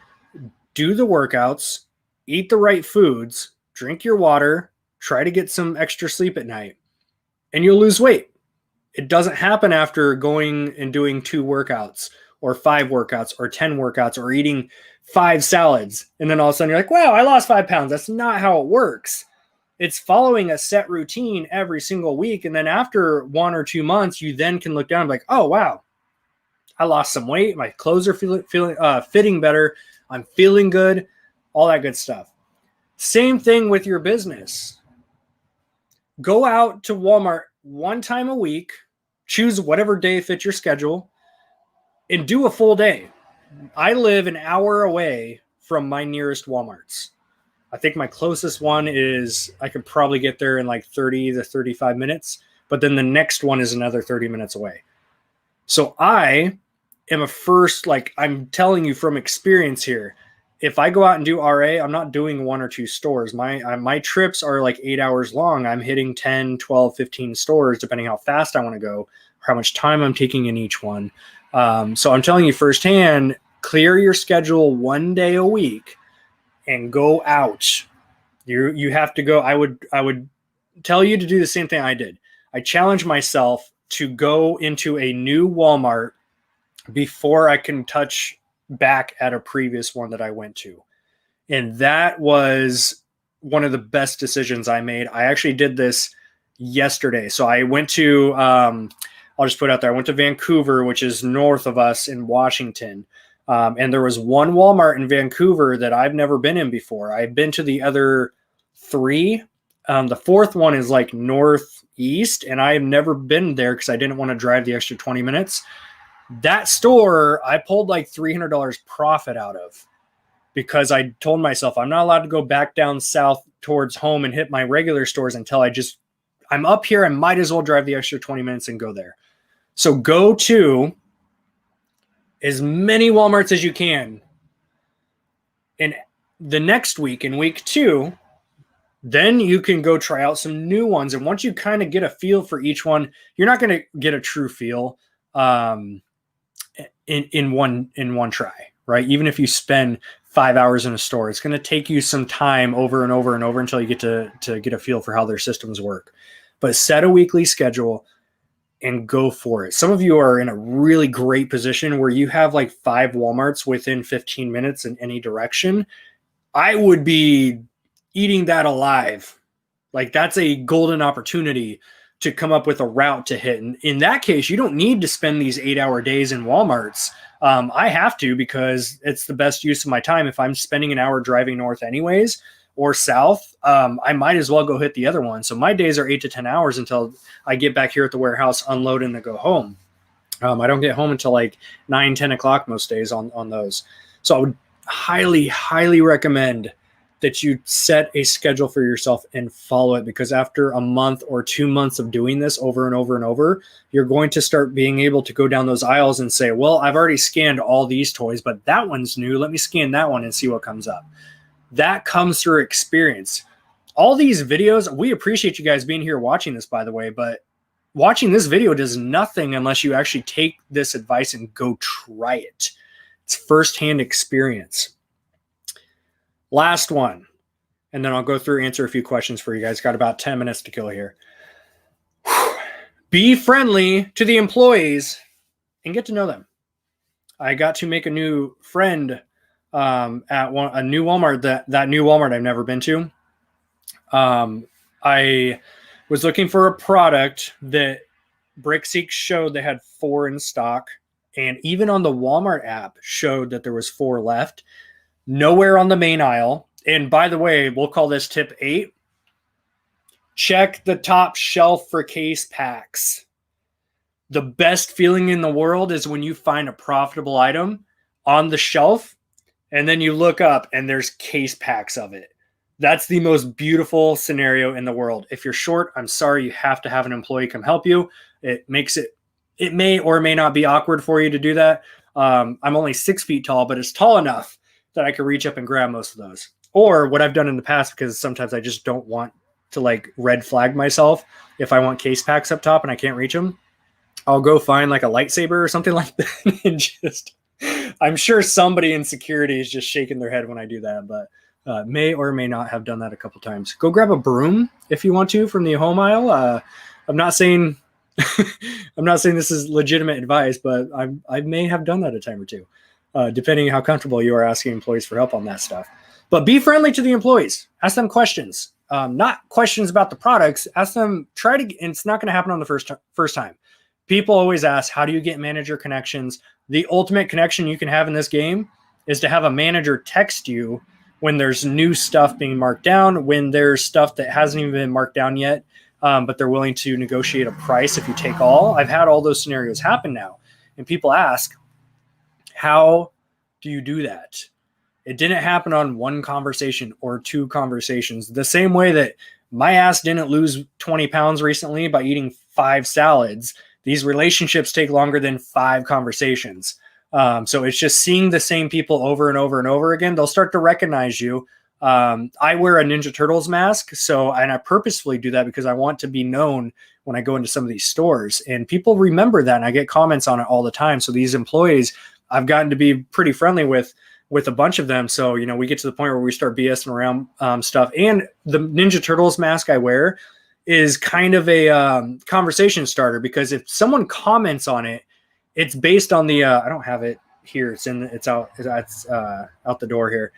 Do the workouts, eat the right foods, drink your water, try to get some extra sleep at night, and you'll lose weight. It doesn't happen after going and doing 2 workouts or 5 workouts or 10 workouts or eating 5 salads. And then all of a sudden you're like, wow, I lost 5 pounds. That's not how it works. It's following a set routine every single week. And then after 1 or 2 months, you then can look down and be like, oh, wow, I lost some weight. My clothes are fitting better. I'm feeling good, all that good stuff. Same thing with your business. Go out to Walmart 1 time a week, choose whatever day fits your schedule, and do a full day. I live an hour away from my nearest Walmarts. I think my closest one is, I could probably get there in like 30 to 35 minutes, but then the next one is another 30 minutes away. So I am I'm telling you from experience here, if I go out and do RA, I'm not doing 1 or 2 stores. My trips are like 8 hours long. I'm hitting 10, 12, 15 stores, depending how fast I want to go, or how much time I'm taking in each one. So I'm telling you firsthand, clear your schedule 1 day a week and go out. You have to go. I would tell you to do the same thing I did. I challenged myself to go into a new Walmart before I can touch back at a previous one that I went to. And that was one of the best decisions I made. I actually did this yesterday. So I went to, I'll just put it out there. I went to Vancouver, which is north of us in Washington. And there was one Walmart in Vancouver that I've never been in before. I've been to the other 3. The 4th one is like northeast, and I've never been there because I didn't want to drive the extra 20 minutes. That store, I pulled like $300 profit out of, because I told myself I'm not allowed to go back down south towards home and hit my regular stores until I'm up here. I might as well drive the extra 20 minutes and go there. So go to as many Walmarts as you can. And the next week, in week 2, then you can go try out some new ones. And once you kind of get a feel for each one, you're not going to get a true feel in one try, right? Even if you spend 5 hours in a store, it's going to take you some time over and over and over until you get to get a feel for how their systems work. But set a weekly schedule and go for it. Some of you are in a really great position where you have like 5 Walmarts within 15 minutes in any direction. I would be eating that alive. Like, that's a golden opportunity to come up with a route to hit. And in that case, you don't need to spend these 8-hour days in Walmarts. I have to, because it's the best use of my time. If I'm spending an hour driving north anyways, or south, I might as well go hit the other one. So my days are 8 to 10 hours until I get back here at the warehouse, unload, and to go home. I don't get home until like 9, 10 o'clock most days on those. So I would highly, highly recommend that you set a schedule for yourself and follow it, because after a month or 2 months of doing this over and over and over, you're going to start being able to go down those aisles and say, well, I've already scanned all these toys, but that one's new. Let me scan that one and see what comes up. That comes through experience. All these videos, we appreciate you guys being here watching this, by the way, but watching this video does nothing unless you actually take this advice and go try it. It's firsthand experience. Last one, and then I'll go through, answer a few questions for you guys. Got about 10 minutes to kill here. Be friendly to the employees and get to know them. I got to make a new friend at a new Walmart, that new Walmart I've never been to. I was looking for a product that BrickSeek showed they had 4 in stock, and even on the Walmart app showed that there was 4 left. Nowhere on the main aisle. And by the way, we'll call this tip 8. Check the top shelf for case packs. The best feeling in the world is when you find a profitable item on the shelf and then you look up and there's case packs of it. That's the most beautiful scenario in the world. If you're short, I'm sorry, you have to have an employee come help you. It may or may not be awkward for you to do that. I'm only 6 feet tall, but it's tall enough that I could reach up and grab most of those. Or what I've done in the past, because sometimes I just don't want to like red flag myself. If I want case packs up top and I can't reach them, I'll go find like a lightsaber or something like that. And just, I'm sure somebody in security is just shaking their head when I do that, but may or may not have done that a couple times. Go grab a broom if you want to from the home aisle. I'm not saying this is legitimate advice, but I may have done that a time or two, depending on how comfortable you are asking employees for help on that stuff. But be friendly to the employees. Ask them questions, not questions about the products. Ask them. And it's not going to happen on the first time. People always ask, how do you get manager connections? The ultimate connection you can have in this game is to have a manager text you when there's new stuff being marked down, when there's stuff that hasn't even been marked down yet, but they're willing to negotiate a price if you take all. I've had all those scenarios happen now. And people ask, how do you do that? It didn't happen on one conversation or two conversations. The same way that my ass didn't lose 20 pounds recently by eating 5 salads. These relationships take longer than 5 conversations. So it's just seeing the same people over and over and over again. They'll start to recognize you. I wear a Ninja Turtles mask. And I purposefully do that because I want to be known when I go into some of these stores, and people remember that. And I get comments on it all the time. So these employees, I've gotten to be pretty friendly with a bunch of them. So, we get to the point where we start BSing around stuff. And the Ninja Turtles mask I wear is kind of a conversation starter, because if someone comments on it, it's based on the I don't have it here. It's out the door here.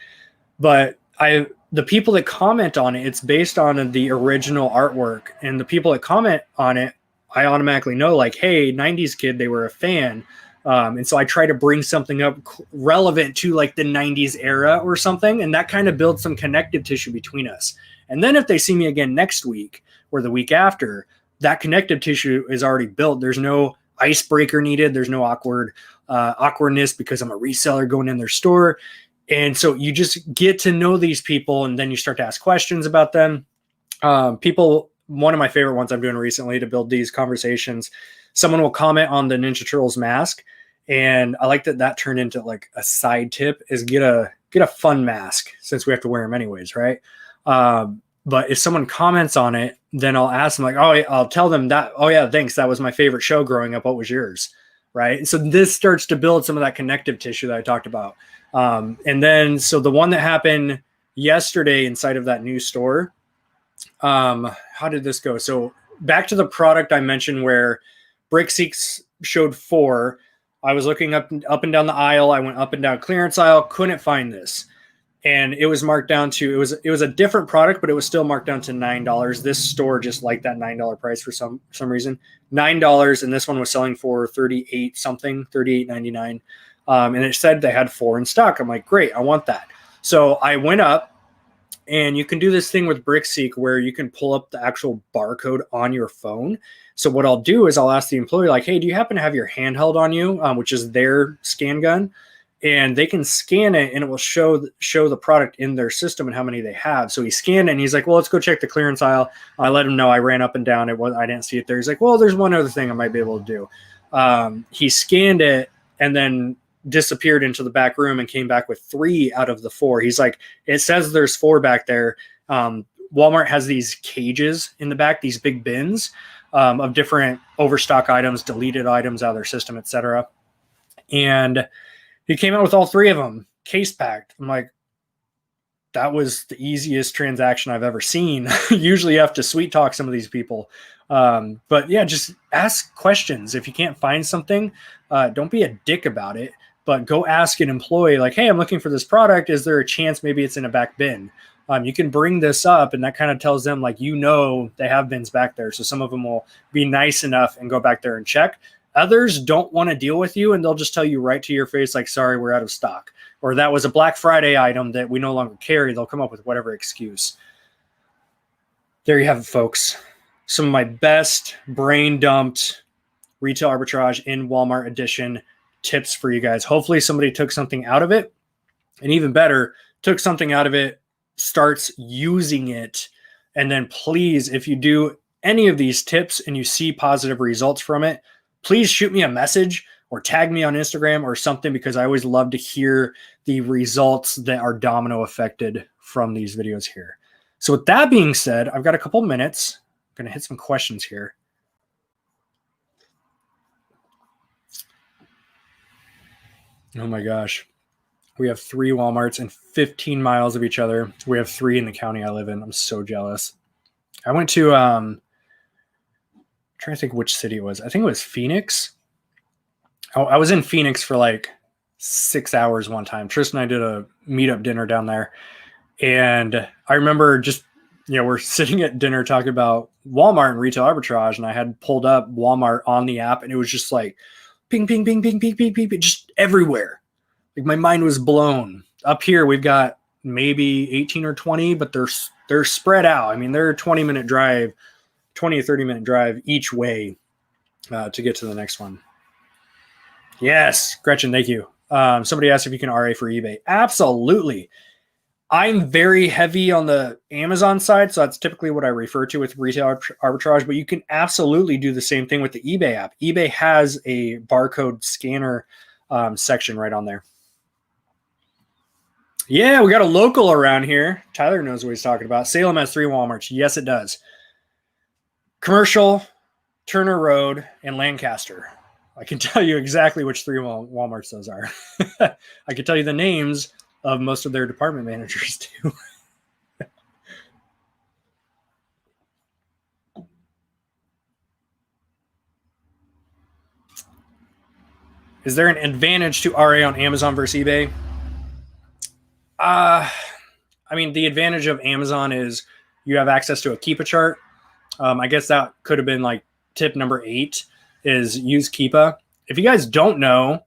But the people that comment on it, it's based on the original artwork, and the people that comment on it, I automatically know, like, hey, 90s kid, they were a fan. And so I try to bring something up relevant to like the 90s era or something. And that kind of builds some connective tissue between us. And then if they see me again next week or the week after, that connective tissue is already built. There's no icebreaker needed. There's no awkwardness because I'm a reseller going in their store. And so you just get to know these people, and then you start to ask questions about them. One of my favorite ones I'm doing recently to build these conversations, someone will comment on the Ninja Turtles mask. And I like that turned into like a side tip, is get a fun mask, since we have to wear them anyways, right? But if someone comments on it, then I'll ask them, like, oh, I'll tell them that, oh yeah, thanks, that was my favorite show growing up. What was yours? Right? And so this starts to build some of that connective tissue that I talked about. And then, so the one that happened yesterday inside of that new store, how did this go? So back to the product I mentioned where BrickSeek showed 4. I was looking up and down the aisle. I went up and down clearance aisle, couldn't find this. And it was marked down to, it was a different product, but it was still marked down to $9. This store just liked that $9 price for some reason. $9, and this one was selling for $38.99. And it said they had 4 in stock. I'm like, great, I want that. So I went up, and you can do this thing with BrickSeek where you can pull up the actual barcode on your phone. So what I'll do is I'll ask the employee, like, hey, do you happen to have your handheld on you, which is their scan gun? And they can scan it, and it will show the product in their system and how many they have. So he scanned it, and he's like, well, let's go check the clearance aisle. I let him know I ran up and down. I didn't see it there. He's like, well, there's one other thing I might be able to do. He scanned it and then disappeared into the back room and came back with 3 out of the 4. He's like, it says there's 4 back there. Walmart has these cages in the back, these big bins of different overstock items, deleted items out of their system, etc. And he came out with all 3 of them, case packed. I'm like, that was the easiest transaction I've ever seen. Usually you have to sweet talk some of these people. But yeah, just ask questions. If you can't find something, don't be a dick about it, but go ask an employee, like, hey, I'm looking for this product. Is there a chance maybe it's in a back bin? You can bring this up, and that kind of tells them, like, they have bins back there. So some of them will be nice enough and go back there and check. Others don't want to deal with you, and they'll just tell you right to your face, like, sorry, we're out of stock. Or that was a Black Friday item that we no longer carry. They'll come up with whatever excuse. There you have it, folks. Some of my best brain dumped Retail Arbitrage in Walmart edition tips for you guys. Hopefully somebody took something out of it, and even better, took something out of it, starts using it. And then please, if you do any of these tips and you see positive results from it, please shoot me a message or tag me on Instagram or something, because I always love to hear the results that are domino affected from these videos here. So with that being said, I've got a couple minutes. I'm going to hit some questions here. Oh my gosh. We have 3 Walmarts and 15 miles of each other. We have 3 in the county I live in. I'm so jealous. I went to, I'm trying to think which city it was. I think it was Phoenix. I was in Phoenix for like 6 hours one time. Tristan and I did a meetup dinner down there. And I remember just, we're sitting at dinner talking about Walmart and retail arbitrage. And I had pulled up Walmart on the app, and it was just like ping, ping, ping, ping, ping, ping, ping, ping, just everywhere. Like my mind was blown. Up here, we've got maybe 18 or 20, but they're spread out. I mean, they're a 20 or 30 minute drive each way to get to the next one. Yes, Gretchen, thank you. Somebody asked if you can RA for eBay. Absolutely. I'm very heavy on the Amazon side, so that's typically what I refer to with retail arbitrage, but you can absolutely do the same thing with the eBay app. eBay has a barcode scanner section right on there. Yeah, we got a local around here. Tyler knows what he's talking about. Salem has 3 Walmarts. Yes, it does. Commercial, Turner Road, and Lancaster. I can tell you exactly which 3 Walmarts those are. I can tell you the names of most of their department managers too. Is there an advantage to RA on Amazon versus eBay? I mean, the advantage of Amazon is you have access to a Keepa chart. I guess that could have been like tip number 8 is use Keepa. If you guys don't know,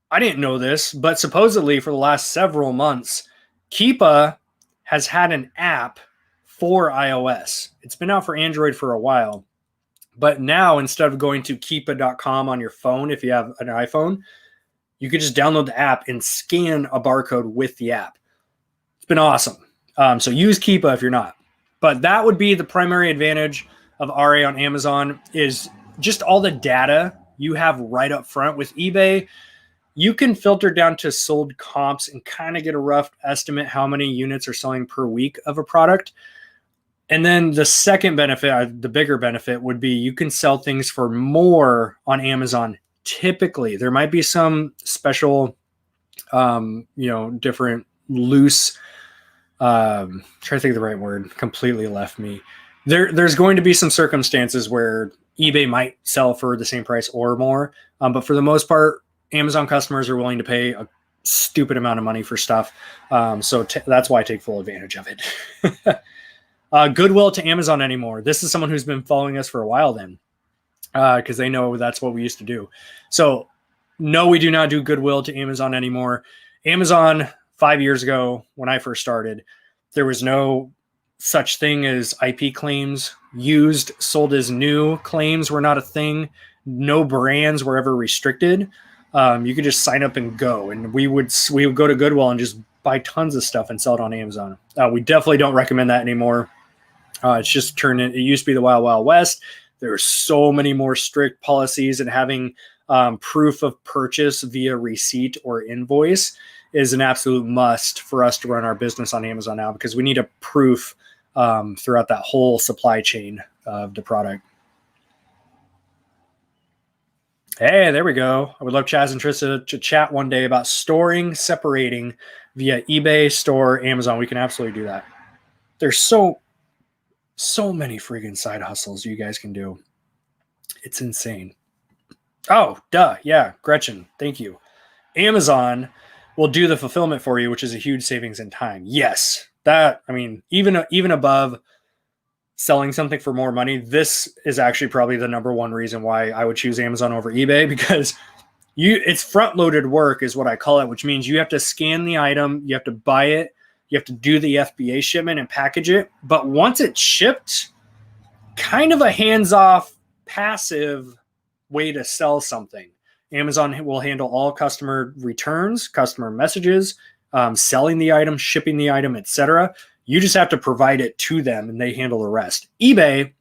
I didn't know this, but supposedly for the last several months, Keepa has had an app for iOS. It's been out for Android for a while, but now instead of going to keepa.com on your phone, if you have an iPhone, you could just download the app and scan a barcode with the app. It's been awesome. So use Keepa if you're not. But that would be the primary advantage of RA on Amazon is just all the data you have right up front. With eBay, you can filter down to sold comps and kind of get a rough estimate how many units are selling per week of a product. And then the second benefit, the bigger benefit, would be you can sell things for more on Amazon. Typically, there might be some special, different loose, trying to think of the right word, completely left me. There's going to be some circumstances where eBay might sell for the same price or more. But for the most part, Amazon customers are willing to pay a stupid amount of money for stuff. So that's why I take full advantage of it. Goodwill to Amazon anymore. This is someone who's been following us for a while then, because they know that's what we used to do. So no, we do not do Goodwill to Amazon anymore. Amazon 5 years ago, when I first started, there was no such thing as IP claims. Used, sold as new claims were not a thing. No brands were ever restricted. You could just sign up and go. And we would go to Goodwill and just buy tons of stuff and sell it on Amazon. We definitely don't recommend that anymore. It's just it used to be the Wild Wild West. There are so many more strict policies, and having proof of purchase via receipt or invoice is an absolute must for us to run our business on Amazon now, because we need a proof throughout that whole supply chain of the product. Hey, there we go. I would love Chaz and Trista to chat one day about separating via eBay, store, Amazon. We can absolutely do that. There's so many freaking side hustles you guys can do. It's insane. Oh, duh. Yeah, Gretchen, thank you. Amazon will do the fulfillment for you, which is a huge savings in time. Yes, that, I mean, even above selling something for more money, this is actually probably the number one reason why I would choose Amazon over eBay, because it's front-loaded work is what I call it, which means you have to scan the item, you have to buy it, you have to do the FBA shipment and package it. But once it's shipped, kind of a hands-off, passive way to sell something. Amazon will handle all customer returns, customer messages, selling the item, shipping the item, etc. You just have to provide it to them and they handle the rest. eBay,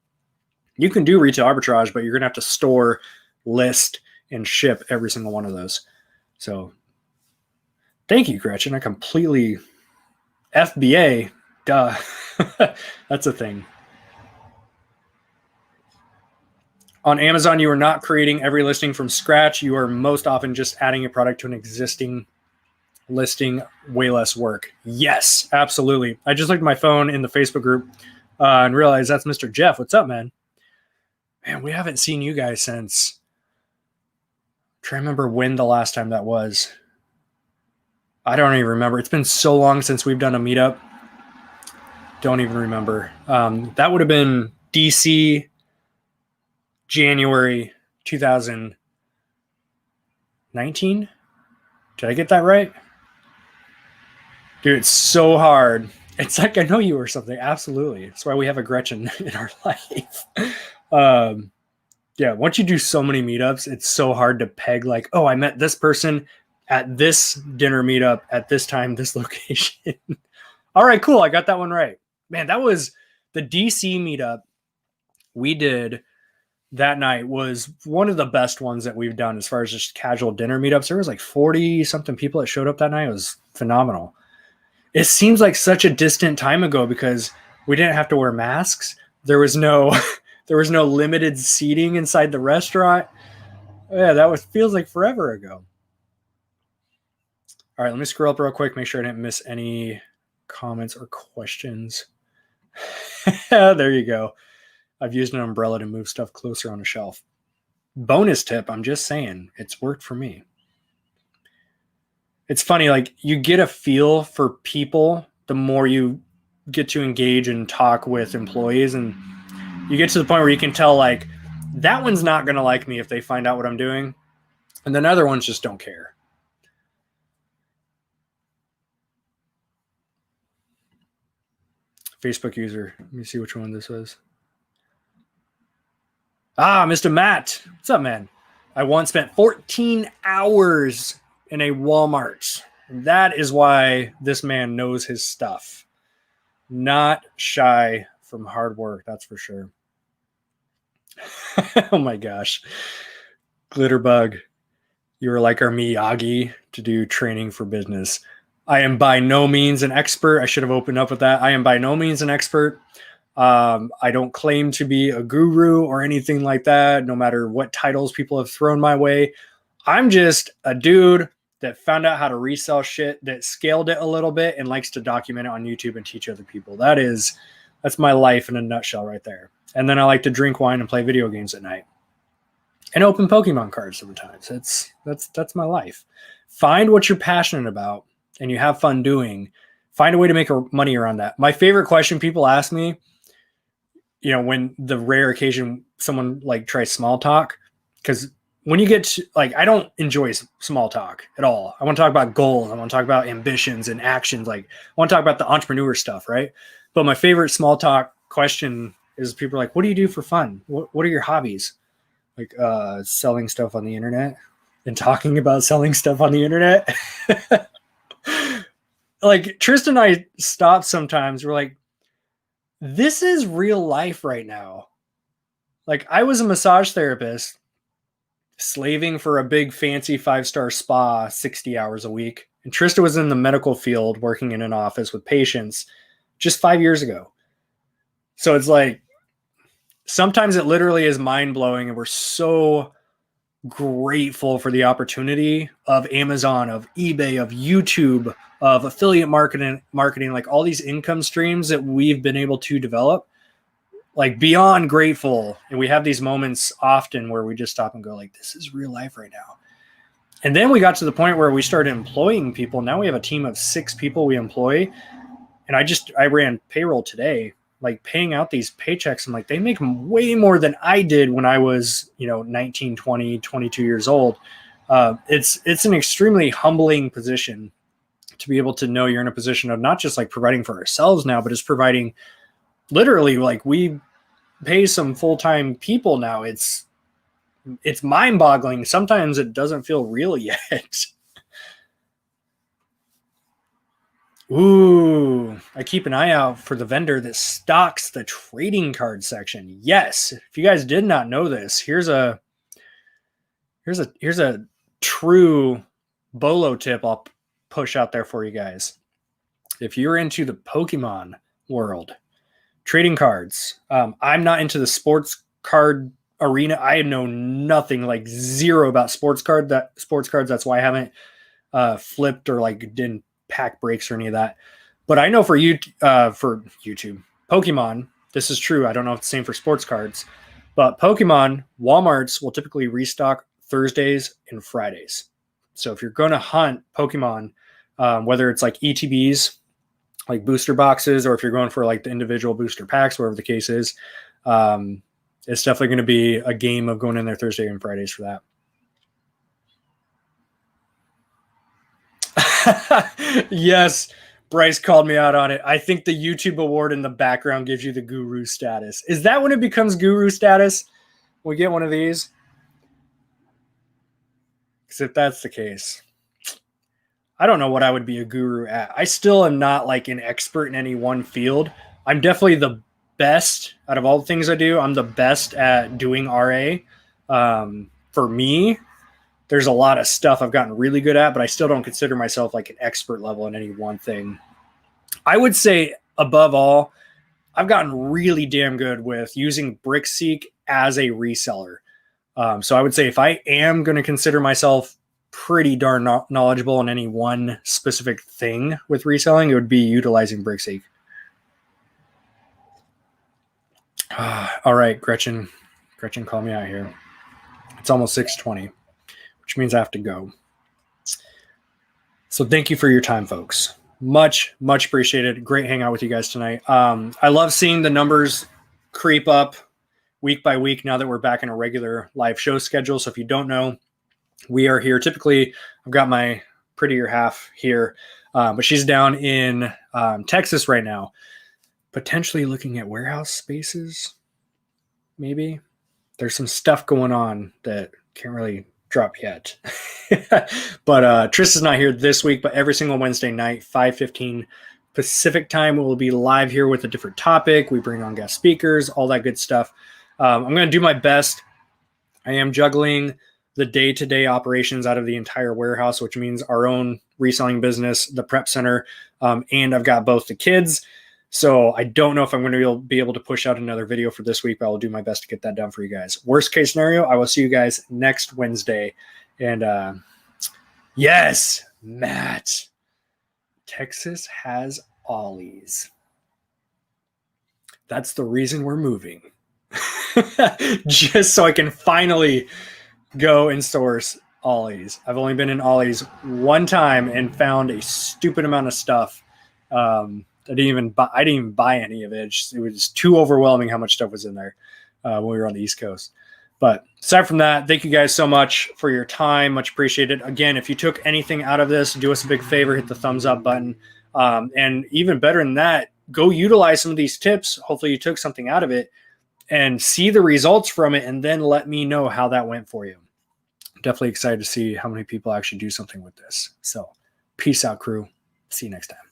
you can do retail arbitrage, but you're going to have to store, list, and ship every single one of those. So thank you, Gretchen. I completely FBA, duh. That's a thing. On Amazon, you are not creating every listing from scratch. You are most often just adding a product to an existing listing, way less work. Yes, absolutely. I just looked at my phone in the Facebook group and realized that's Mr. Jeff. What's up, man? Man, we haven't seen you guys since. I'm trying to remember when the last time that was. I don't even remember. It's been so long since we've done a meetup. Don't even remember. That would have been DC, January 2019. Did I get that right? Dude, it's so hard. It's like I know you or something. Absolutely. That's why we have a Gretchen in our life. Yeah, once you do so many meetups, it's so hard to peg like, oh, I met this person at this dinner meetup at this time, this location. All right, cool. I got that one right. Man, that was the DC meetup we did that night was one of the best ones that we've done as far as just casual dinner meetups. There was like 40 something people that showed up that night. It was phenomenal. It seems like such a distant time ago because we didn't have to wear masks. There was no limited seating inside the restaurant. Yeah, that feels like forever ago. All right, let me scroll up real quick, make sure I didn't miss any comments or questions. There you go. I've used an umbrella to move stuff closer on a shelf. Bonus tip, I'm just saying, it's worked for me. It's funny, like you get a feel for people the more you get to engage and talk with employees, and you get to the point where you can tell like that one's not going to like me if they find out what I'm doing, and then other ones just don't care. Facebook user. Let me see which one this was. Mr. Matt. What's up, man? I once spent 14 hours in a Walmart. That is why this man knows his stuff. Not shy from hard work, that's for sure. Oh my gosh. Glitterbug, you were like our Miyagi to do training for business. I am by no means an expert. I should have opened up with that. I am by no means an expert. I don't claim to be a guru or anything like that, no matter what titles people have thrown my way. I'm just a dude that found out how to resell shit, that scaled it a little bit and likes to document it on YouTube and teach other people. That's my life in a nutshell right there. And then I like to drink wine and play video games at night and open Pokemon cards sometimes. That's my life. Find what you're passionate about and you have fun doing. Find a way to make money around that. My favorite question people ask me, you know, when the rare occasion someone like tries small talk, because when you get to, like, I don't enjoy small talk at all. I want to talk about goals. I want to talk about ambitions and actions. Like, I want to talk about the entrepreneur stuff, right? But my favorite small talk question is people are like, what do you do for fun? What are your hobbies? Like selling stuff on the internet and talking about selling stuff on the internet. Like Tristan and I stop sometimes. We're like, this is real life right now. Like I was a massage therapist slaving for a big fancy 5-star spa 60 hours a week. And Trista was in the medical field working in an office with patients just 5 years ago. So it's like, sometimes it literally is mind blowing. And we're so grateful for the opportunity of Amazon, of eBay, of YouTube, of affiliate marketing, like all these income streams that we've been able to develop, like beyond grateful. And we have these moments often where we just stop and go like, this is real life right now. And then we got to the point where we started employing people. Now we have a team of 6 people we employ. And I ran payroll today, like paying out these paychecks. I'm like, they make way more than I did when I was, 19, 20, 22 years old. It's an extremely humbling position to be able to know you're in a position of not just like providing for ourselves now, but just providing literally, like we pay some full-time people now. it's mind-boggling. Sometimes it doesn't feel real yet. Ooh, I keep an eye out for the vendor that stocks the trading card section. Yes, if you guys did not know this, here's a true bolo tip I'll push out there for you guys. If you're into the Pokemon world, trading cards, I'm not into the sports card arena. I know nothing, like zero about sports cards. That's why I haven't flipped or like didn't pack breaks or any of that. But I know for YouTube, Pokemon, this is true. I don't know if it's the same for sports cards, but Pokemon, Walmarts will typically restock Thursdays and Fridays. So if you're going to hunt Pokemon, whether it's like ETBs, like booster boxes, or if you're going for like the individual booster packs, whatever the case is, it's definitely going to be a game of going in there Thursday and Fridays for that. Yes, Bryce called me out on it. I think the YouTube award in the background gives you the guru status. Is that when it becomes guru status? We get one of these? Because if that's the case, I don't know what I would be a guru at. I still am not like an expert in any one field. I'm definitely the best out of all the things I do. I'm the best at doing RA. For me, there's a lot of stuff I've gotten really good at, but I still don't consider myself like an expert level in any one thing. I would say above all, I've gotten really damn good with using BrickSeek as a reseller. So I would say if I am going to consider myself pretty darn knowledgeable in any one specific thing with reselling, it would be utilizing BrickSeek. All right, Gretchen, call me out here. It's almost 6:20. Which means I have to go. So thank you for your time, folks. Much appreciated. Great hang out with you guys tonight. I love seeing the numbers creep up week by week now that we're back in a regular live show schedule. So if you don't know, we are here. Typically, I've got my prettier half here, but she's down in Texas right now, potentially looking at warehouse spaces. Maybe there's some stuff going on that can't really drop yet. But Trista's not here this week, but every single Wednesday night, 5:15 Pacific time, we'll be live here with a different topic. We bring on guest speakers, all that good stuff. I'm going to do my best. I am juggling the day-to-day operations out of the entire warehouse, which means our own reselling business, the prep center, and I've got both the kids. So I don't know if I'm going to be able to push out another video for this week, but I'll do my best to get that done for you guys. Worst case scenario, I will see you guys next Wednesday. And yes, Matt, Texas has Ollies. That's the reason we're moving. Just so I can finally go and source Ollies. I've only been in Ollies one time and found a stupid amount of stuff. I didn't even buy any of it. It was just too overwhelming how much stuff was in there when we were on the East Coast. But aside from that, thank you guys so much for your time. Much appreciated. Again, if you took anything out of this, do us a big favor, hit the thumbs up button. And even better than that, go utilize some of these tips. Hopefully you took something out of it and see the results from it, and then let me know how that went for you. Definitely excited to see how many people actually do something with this. So peace out, crew. See you next time.